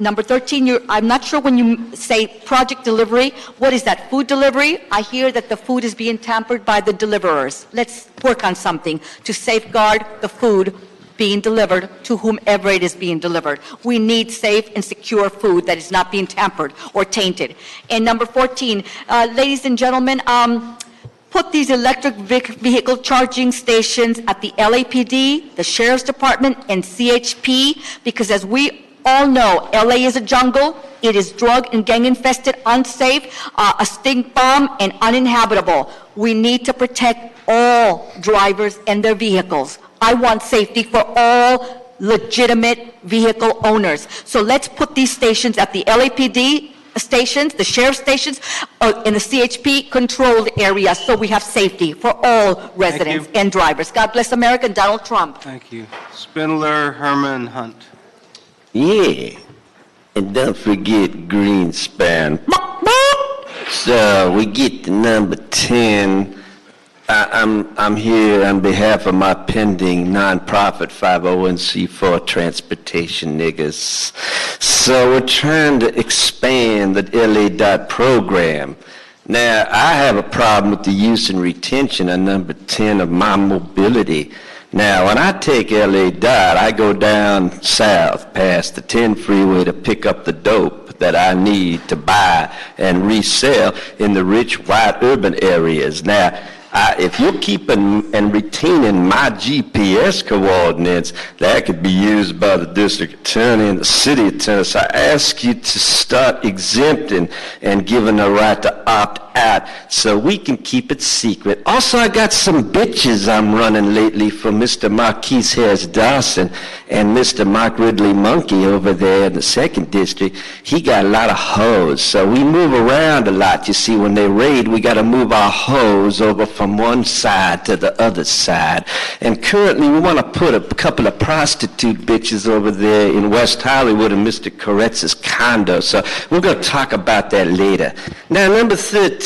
number 13, I'm not sure when you say project delivery, what is that, food delivery? I hear that the food is being tampered by the deliverers. Let's work on something to safeguard the food being delivered to whomever it is being delivered. We need safe and secure food that is not being tampered or tainted. And number 14, ladies and gentlemen, put these electric vehicle charging stations at the LAPD, the Sheriff's Department, and CHP, because as we all know, LA is a jungle. It is drug and gang infested, unsafe, a stink bomb, and uninhabitable. We need to protect all drivers and their vehicles. I want safety for all legitimate vehicle owners. So let's put these stations at the LAPD stations, the sheriff stations, in the CHP controlled area, so we have safety for all residents and drivers. God bless America and Donald Trump. Thank you. Spindler, Herman, Hunt. Yeah, and don't forget Greenspan. So we get to number 10. I'm here on behalf of my pending nonprofit 501c4 transportation niggas. So we're trying to expand the LA program. Now, I have a problem with the use and retention of number 10 of my mobility. Now, when I take LA I go down south past the 10 freeway to pick up the dope that I need to buy and resell in the rich white urban areas. Now, if you're keeping and retaining my GPS coordinates, that could be used by the district attorney and the city attorney. So I ask you to start exempting and giving the right to opt out so we can keep it secret. Also, I got some bitches I'm running lately for Mr. Marquise Harris Dawson and Mr. Mark Ridley Monkey over there in the 2nd District. He got a lot of hoes, so we move around a lot. You see, when they raid, we got to move our hoes over from one side to the other side. And currently, we want to put a couple of prostitute bitches over there in West Hollywood in Mr. Koretz's condo. So we're going to talk about that later. Now, number 13,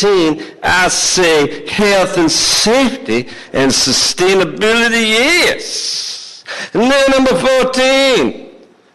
I say health and safety and sustainability, yes. And then number 14,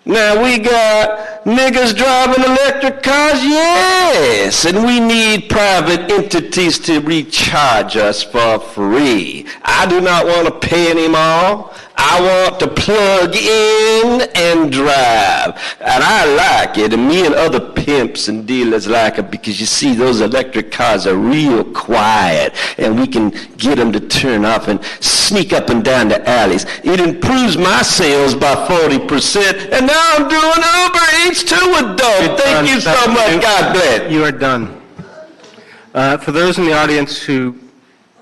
now we got niggas driving electric cars, yes. And we need private entities to recharge us for free. I do not want to pay anymore. I want to plug in and drive. And I like it, and me and other pimps and dealers like it, because you see, those electric cars are real quiet, and we can get them to turn off and sneak up and down the alleys. It improves my sales by 40%, and now I'm doing Uber Eats too with dope. Thank you so much. God bless. You are done. For those in the audience who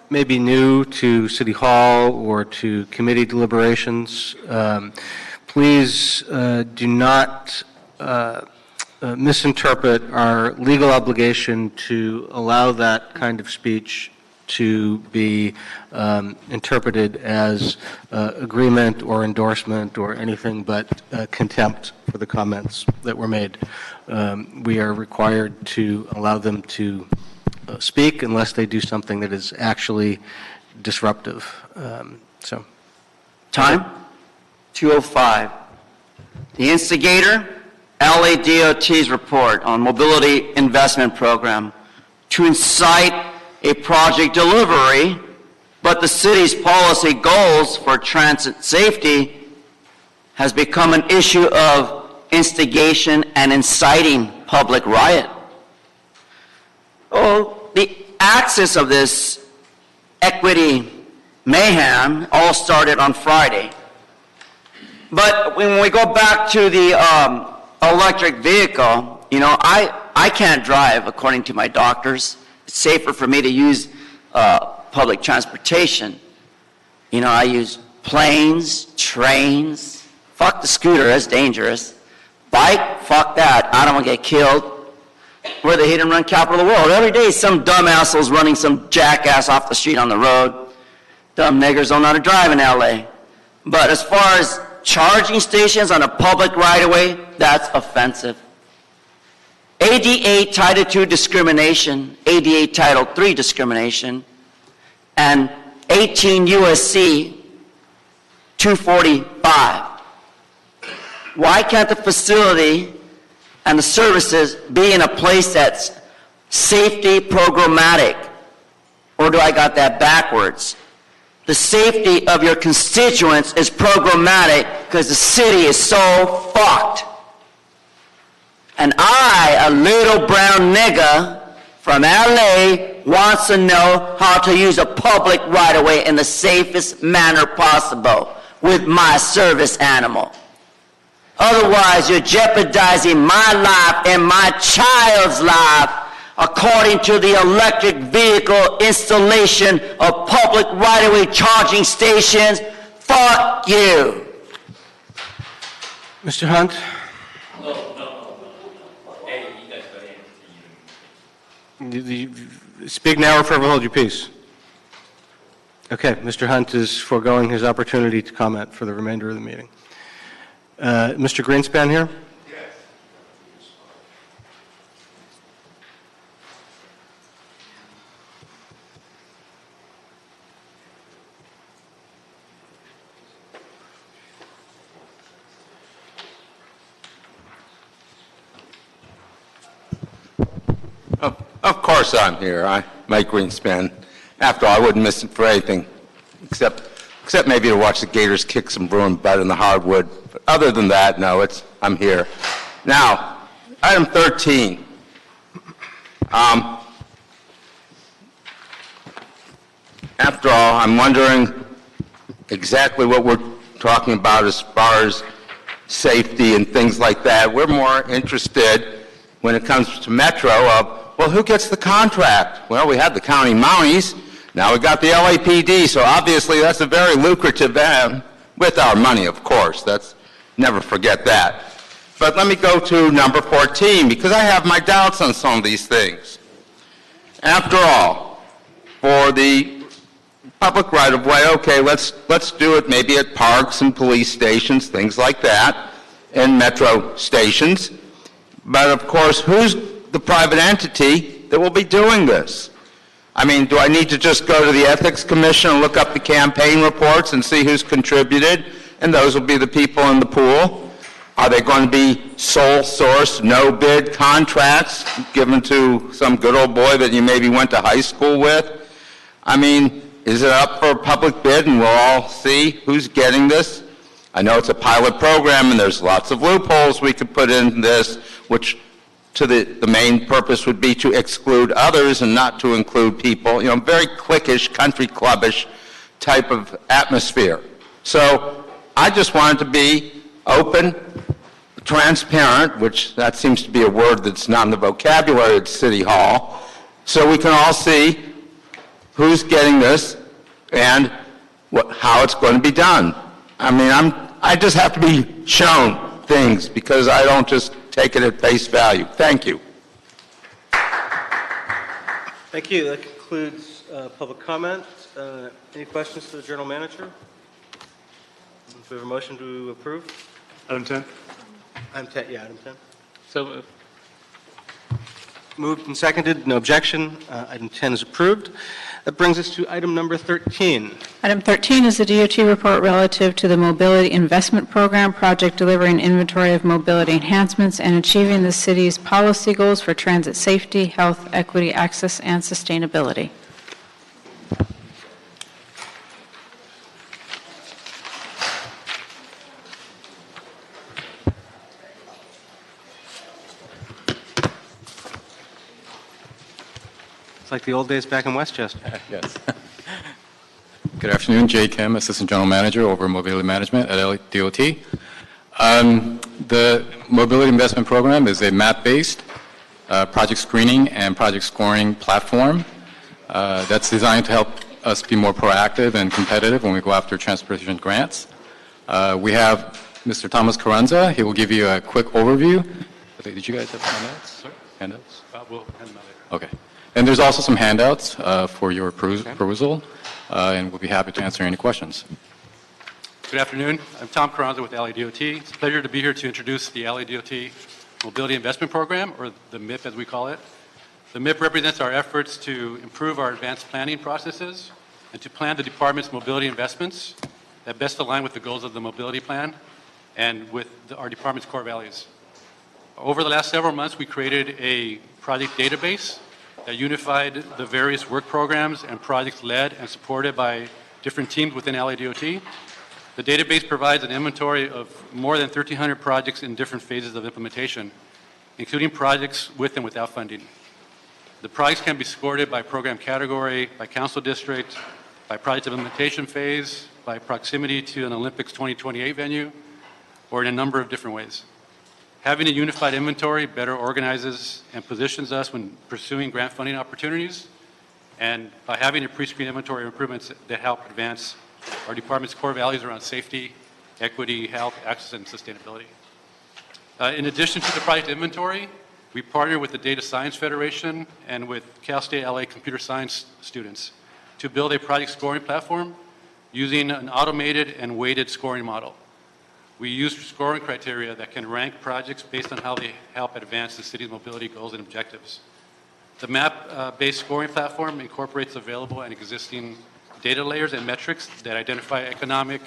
may be new to City Hall or to committee deliberations, please do not misinterpret our legal obligation to allow that kind of speech to be interpreted as agreement or endorsement or anything but contempt for the comments that were made. We are required to allow them to speak unless they do something that is actually disruptive. Time? 2:05. The instigator, LADOT's report on mobility investment program to incite a project delivery, but the city's policy goals for transit safety has become an issue of instigation and inciting public riot. Oh, the axis of this equity mayhem all started on Friday. But when we go back to the electric vehicle, you know, I can't drive according to my doctors. It's safer for me to use public transportation. You know, I use planes, trains. Fuck the scooter, that's dangerous. Bike, fuck that. I don't want to get killed. We're the hit and run capital of the world. Every day some dumb asshole's running some jackass off the street on the road. Dumb niggers don't know how to drive in LA. But as far as charging stations on a public right-of-way, that's offensive. ADA Title II discrimination, ADA Title III discrimination, and 18 U.S.C. 245. Why can't the facility and the services be in a place that's safety programmatic? Or do I got that backwards? The safety of your constituents is programmatic because the city is so fucked. And I, a little brown nigga from LA, wants to know how to use a public right-of-way in the safest manner possible with my service animal. Otherwise, you're jeopardizing my life and my child's life according to the electric vehicle installation of public right-of-way charging stations. Fuck you. Mr. Hunt? Speak now or forever hold your peace. Okay, Mr. Hunt is foregoing his opportunity to comment for the remainder of the meeting. Mr. Greenspan here? Of course I'm here. Mike Greenspan. After all, I wouldn't miss it for anything, except maybe to watch the Gators kick some Bruin butt in the hardwood. But other than that, no, I'm here. Now, item 13. After all, I'm wondering exactly what we're talking about as far as safety and things like that. We're more interested when it comes to Metro of, well, who gets the contract? Well, we had the county Mounties. Now we got the LAPD, so obviously that's a very lucrative with our money, of course. Never forget that. But let me go to number 14, because I have my doubts on some of these things. After all, for the public right-of-way, okay, let's do it maybe at parks and police stations, things like that, and metro stations. But of course, who's the private entity that will be doing this? I mean, do I need to just go to the Ethics Commission and look up the campaign reports and see who's contributed? And those will be the people in the pool. Are they going to be sole source, no bid contracts given to some good old boy that you maybe went to high school with? I mean, is it up for a public bid and we'll all see who's getting this? I know it's a pilot program and there's lots of loopholes we could put in this, which to the main purpose would be to exclude others and not to include people, very cliquish, country clubbish type of atmosphere. So I just wanted to be open, transparent, which that seems to be a word that's not in the vocabulary at City Hall, so we can all see who's getting this and how it's going to be done. I mean, I just have to be shown things because I don't just take it at face value. Thank you. Thank you. That concludes public comment. Any questions to the General Manager? Do we have a motion to approve? Item 10. Item 10, yeah, item 10. So moved and seconded, no objection. Item 10 is approved. That brings us to item number 13. Item 13 is the DOT report relative to the Mobility Investment Program project delivering inventory of mobility enhancements and achieving the city's policy goals for transit safety, health, equity, access, and sustainability. Like the old days back in Westchester. Yes. Good afternoon, Jay Kim, Assistant General Manager over Mobility Management at Ledot. The Mobility Investment Program is a map-based project screening and project scoring platform that's designed to help us be more proactive and competitive when we go after transportation grants. We have Mr. Thomas Carranza. He will give you a quick overview. Did you guys have handouts? Handouts? We'll hand them out later. Okay. And there's also some handouts for your perusal, and we'll be happy to answer any questions. Good afternoon. I'm Tom Carranza with LADOT. It's a pleasure to be here to introduce the LADOT Mobility Investment Program, or the MIP as we call it. The MIP represents our efforts to improve our advanced planning processes and to plan the department's mobility investments that best align with the goals of the mobility plan and with our department's core values. Over the last several months, we created a project database that unified the various work programs and projects led and supported by different teams within LADOT. The database provides an inventory of more than 1,300 projects in different phases of implementation, including projects with and without funding. The projects can be scored by program category, by council district, by project implementation phase, by proximity to an Olympics 2028 venue, or in a number of different ways. Having a unified inventory better organizes and positions us when pursuing grant funding opportunities, and by having a pre-screen inventory of improvements that help advance our department's core values around safety, equity, health, access, and sustainability. In addition to the project inventory, we partner with the Data Science Federation and with Cal State LA computer science students to build a project scoring platform using an automated and weighted scoring model. We use scoring criteria that can rank projects based on how they help advance the city's mobility goals and objectives. The map-based scoring platform incorporates available and existing data layers and metrics that identify economic,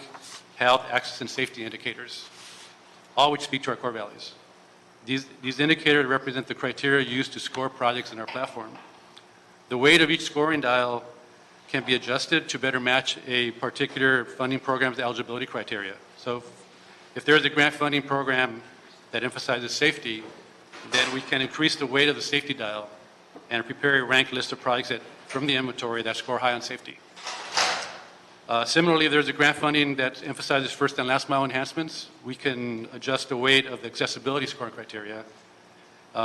health, access, and safety indicators, all which speak to our core values. These indicators represent the criteria used to score projects in our platform. The weight of each scoring dial can be adjusted to better match a particular funding program's eligibility criteria. So if there is a grant funding program that emphasizes safety, then we can increase the weight of the safety dial and prepare a ranked list of projects from the inventory that score high on safety. Similarly, if there's a grant funding that emphasizes first and last mile enhancements, we can adjust the weight of the accessibility scoring criteria.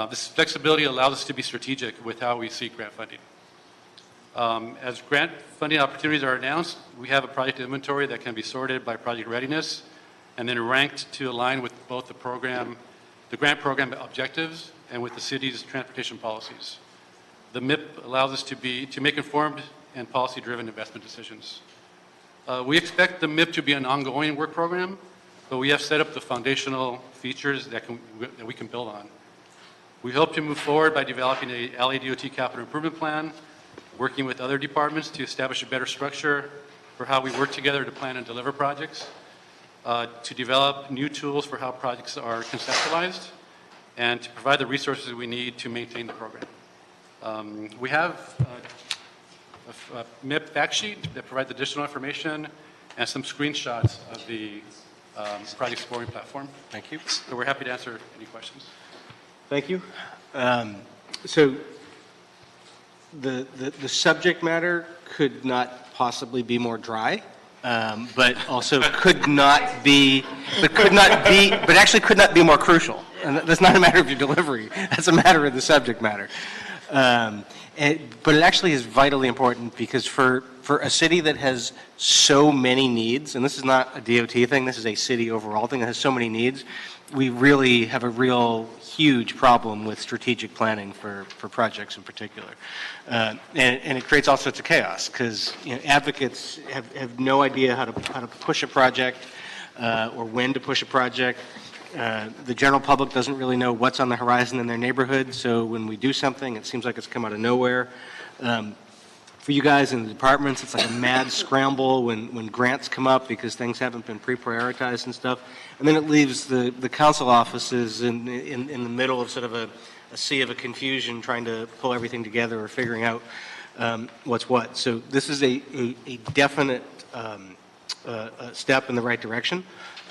This flexibility allows us to be strategic with how we seek grant funding. As grant funding opportunities are announced, we have a project inventory that can be sorted by project readiness and then ranked to align with both the grant program objectives and with the city's transportation policies. The MIP allows us to make informed and policy-driven investment decisions. We expect the MIP to be an ongoing work program, but we have set up the foundational features that we can build on. We hope to move forward by developing a LADOT capital improvement plan, working with other departments to establish a better structure for how we work together to plan and deliver projects, to develop new tools for how projects are conceptualized, and to provide the resources we need to maintain the program. We have a MIP fact sheet that provides additional information and some screenshots of the project scoring platform. Thank you. So we're happy to answer any questions. Thank you. So the subject matter could not possibly be more dry, but also could not be more crucial. And that's not a matter of your delivery. That's a matter of the subject matter. But it actually is vitally important because for a city that has so many needs, and this is not a DOT thing, this is a city overall thing that has so many needs, we really have a real huge problem with strategic planning for projects in particular. And it creates all sorts of chaos because advocates have no idea how to push a project or when to push a project. The general public doesn't really know what's on the horizon in their neighborhood, so when we do something, it seems like it's come out of nowhere. For you guys in the departments, it's like a mad scramble when grants come up because things haven't been pre-prioritized and stuff. And then it leaves the council offices in the middle of sort of a sea of a confusion trying to pull everything together or figuring out what's what. So this is a definite step in the right direction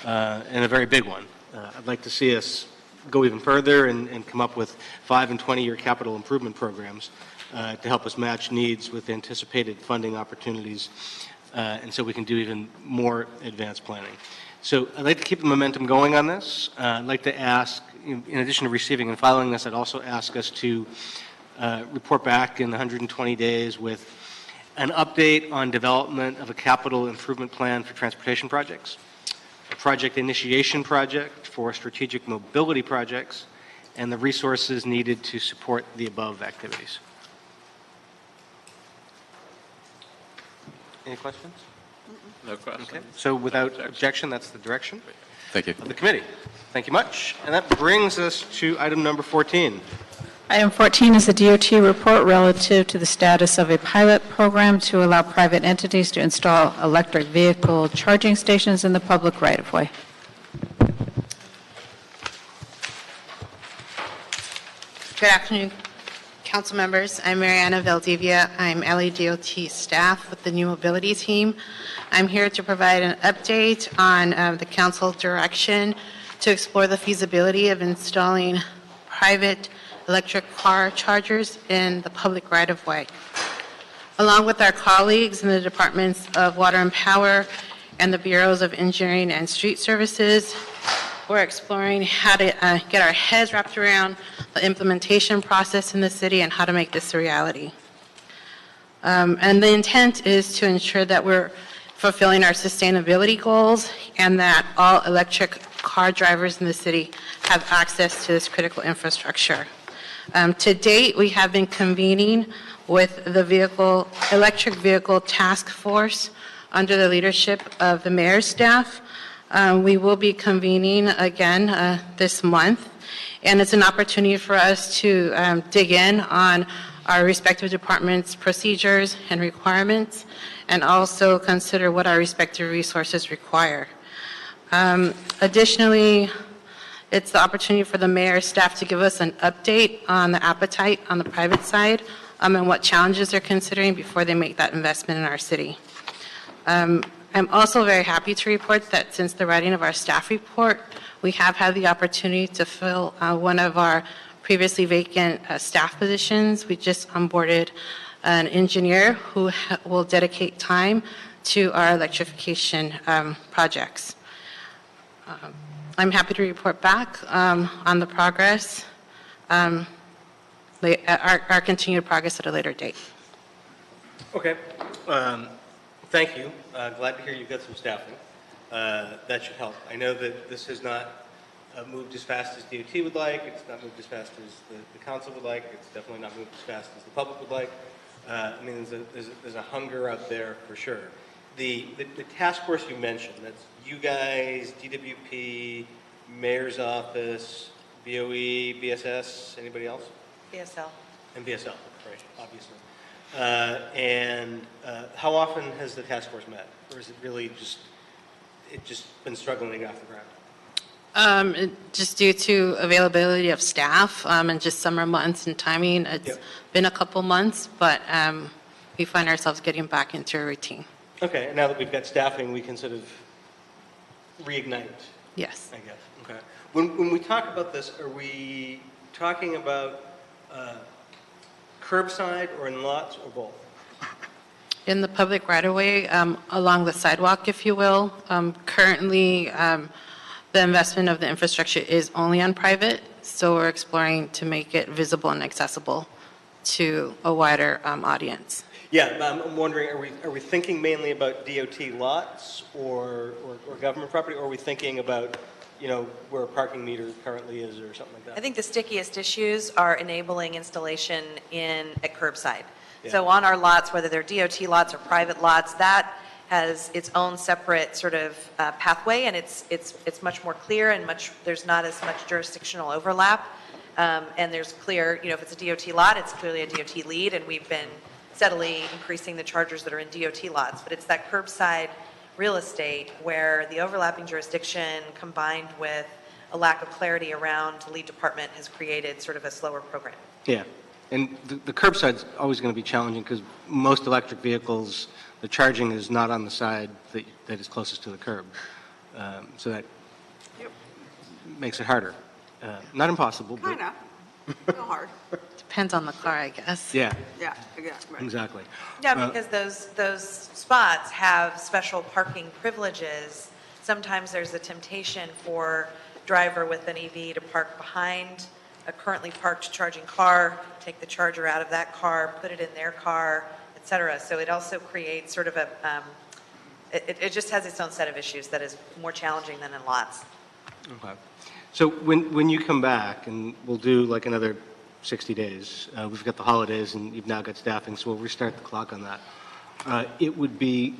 and a very big one. I'd like to see us go even further and come up with 5- and 20-year capital improvement programs to help us match needs with anticipated funding opportunities, and so we can do even more advanced planning. So I'd like to keep the momentum going on this. I'd like to ask, in addition to receiving and filing this, I'd also ask us to report back in 120 days with an update on development of a capital improvement plan for transportation projects, a project initiation project for strategic mobility projects, and the resources needed to support the above activities. Any questions? No questions. Okay. So without objection, that's the direction Thank you. of the committee. Thank you much. And that brings us to item number 14. Item 14 is the DOT report relative to the status of a pilot program to allow private entities to install electric vehicle charging stations in the public right-of-way. Good afternoon, council members. I'm Mariana Valdivia. I'm LADOT staff with the New Mobility team. I'm here to provide an update on the council direction to explore the feasibility of installing private electric car chargers in the public right-of-way. Along with our colleagues in the Departments of Water and Power and the Bureaus of Engineering and Street Services, we're exploring how to get our heads wrapped around the implementation process in the city and how to make this a reality. And the intent is to ensure that we're fulfilling our sustainability goals and that all electric car drivers in the city have access to this critical infrastructure. To date, we have been convening with the electric vehicle task force under the leadership of the mayor's staff. We will be convening again this month, and it's an opportunity for us to dig in on our respective departments' procedures and requirements, and also consider what our respective resources require. Additionally, it's the opportunity for the mayor's staff to give us an update on the appetite on the private side and what challenges they're considering before they make that investment in our city. I'm also very happy to report that since the writing of our staff report, we have had the opportunity to fill one of our previously vacant staff positions. We just onboarded an engineer who will dedicate time to our electrification projects. I'm happy to report back on the progress, our continued progress at a later date. Okay. Thank you. Glad to hear you've got some staffing. That should help. I know that this has not moved as fast as DOT would like. It's not moved as fast as the council would like. It's definitely not moved as fast as the public would like. I mean, there's a hunger out there for sure. The task force you mentioned, that's you guys, DWP, Mayor's Office, BOE, BSS, anybody else? BSL. And BSL, right, obviously. And how often has the task force met? Or is it really just been struggling to get off the ground? Just due to availability of staff and just summer months and timing, it's been a couple months, but we find ourselves getting back into a routine. Okay, and now that we've got staffing, we can sort of reignite. Yes. I guess. Okay. When we talk about this, are we talking about curbside or in lots or both? In the public right-of-way, along the sidewalk, if you will. Currently, the investment of the infrastructure is only on private, so we're exploring to make it visible and accessible to a wider audience. Yeah, I'm wondering, are we thinking mainly about DOT lots or government property, or are we thinking about, where a parking meter currently is or something like that? I think the stickiest issues are enabling installation at curbside. Yeah. So on our lots, whether they're DOT lots or private lots, that has its own separate sort of pathway, and it's much more clear and there's not as much jurisdictional overlap. And there's clear, if it's a DOT lot, it's clearly a DOT lead, and we've been steadily increasing the chargers that are in DOT lots. But it's that curbside real estate where the overlapping jurisdiction combined with a lack of clarity around the lead department has created sort of a slower program. Yeah, and the curbside's always going to be challenging because most electric vehicles, the charging is not on the side that is closest to the curb. So that makes it harder. Not impossible, but... Kind of. A little hard. Depends on the car, I guess. Yeah. Yeah, exactly. Right. Exactly. Yeah, because those spots have special parking privileges. Sometimes there's a temptation for driver with an EV to park behind a currently parked charging car, take the charger out of that car, put it in their car, et cetera. So it also creates sort of a, it just has its own set of issues that is more challenging than in lots. Okay. So when you come back, and we'll do like another 60 days, we've got the holidays and you've now got staffing, so we'll restart the clock on that. It would be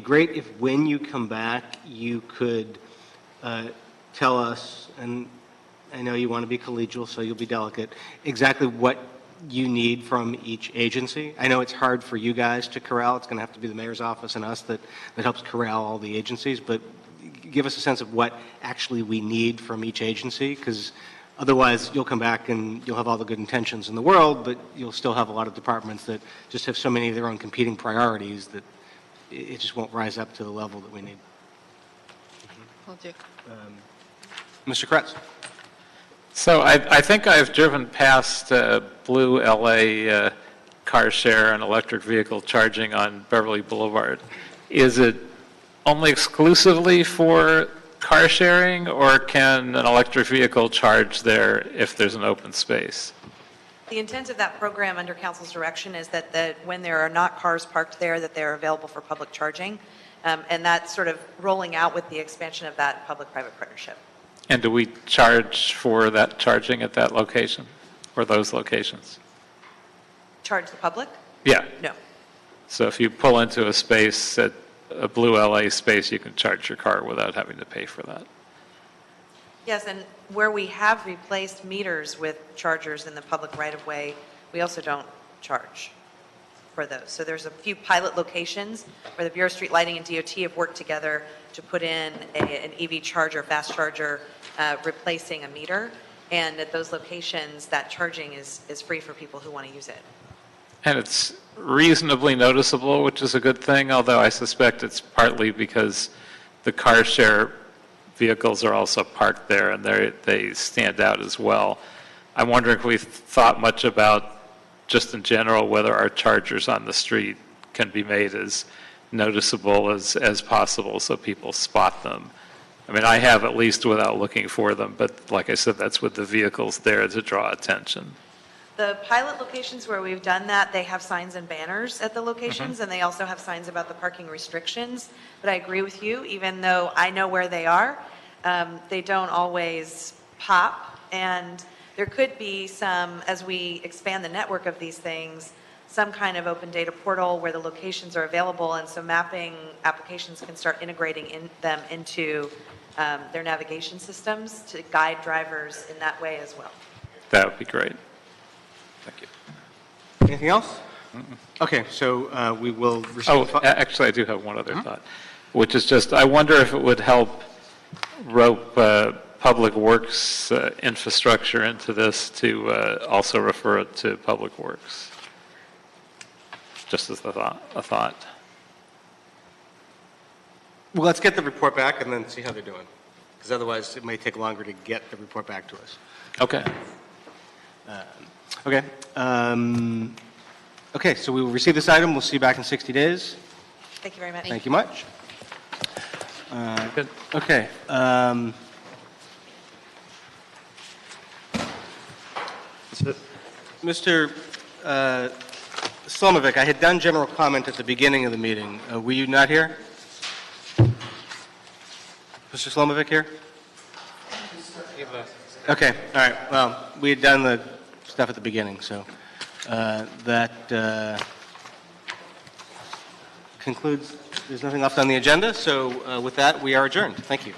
great if when you come back, you could tell us, and I know you want to be collegial, so you'll be delicate, exactly what you need from each agency. I know it's hard for you guys to corral. It's going to have to be the mayor's office and us that helps corral all the agencies, but give us a sense of what actually we need from each agency, because otherwise you'll come back and you'll have all the good intentions in the world, but you'll still have a lot of departments that just have so many of their own competing priorities that it just won't rise up to the level that we need. Will do. Mr. Kretz. So I think I've driven past Blue LA car share and electric vehicle charging on Beverly Boulevard. Is it only exclusively for car sharing, or can an electric vehicle charge there if there's an open space? The intent of that program under council's direction is that when there are not cars parked there, that they're available for public charging. And that's sort of rolling out with the expansion of that public-private partnership. And do we charge for that charging at that location or those locations? Charge the public? Yeah. No. So if you pull into a space, at a Blue LA space, you can charge your car without having to pay for that. Yes, and where we have replaced meters with chargers in the public right-of-way, we also don't charge for those. So there's a few pilot locations where the Bureau of Street Lighting and DOT have worked together to put in an EV charger, fast charger, replacing a meter. And at those locations, that charging is free for people who want to use it. And it's reasonably noticeable, which is a good thing, although I suspect it's partly because the car share vehicles are also parked there and they stand out as well. I'm wondering if we've thought much about, just in general, whether our chargers on the street can be made as noticeable as possible so people spot them. I mean, I have at least without looking for them, but like I said, that's with the vehicles there to draw attention. The pilot locations where we've done that, they have signs and banners at the locations, and they also have signs about the parking restrictions. But I agree with you, even though I know where they are, they don't always pop. And there could be some, as we expand the network of these things, some kind of open data portal where the locations are available, and so mapping applications can start integrating them into their navigation systems to guide drivers in that way as well. That would be great. Thank you. Anything else? Okay, so we will receive... Actually, I do have one other thought, which is just, I wonder if it would help rope Public Works infrastructure into this to also refer it to Public Works, just as a thought. Well, let's get the report back and then see how they're doing, because otherwise it may take longer to get the report back to us. Okay. Okay. Okay, so we will receive this item. We'll see you back in 60 days. Thank you very much. Thank you much. Good. Okay. Mr. Slomovic, I had done general comment at the beginning of the meeting. Were you not here? Mr. Slomovic here? Okay, all right. Well, we had done the stuff at the beginning, so that concludes. There's nothing left on the agenda, so with that, we are adjourned. Thank you.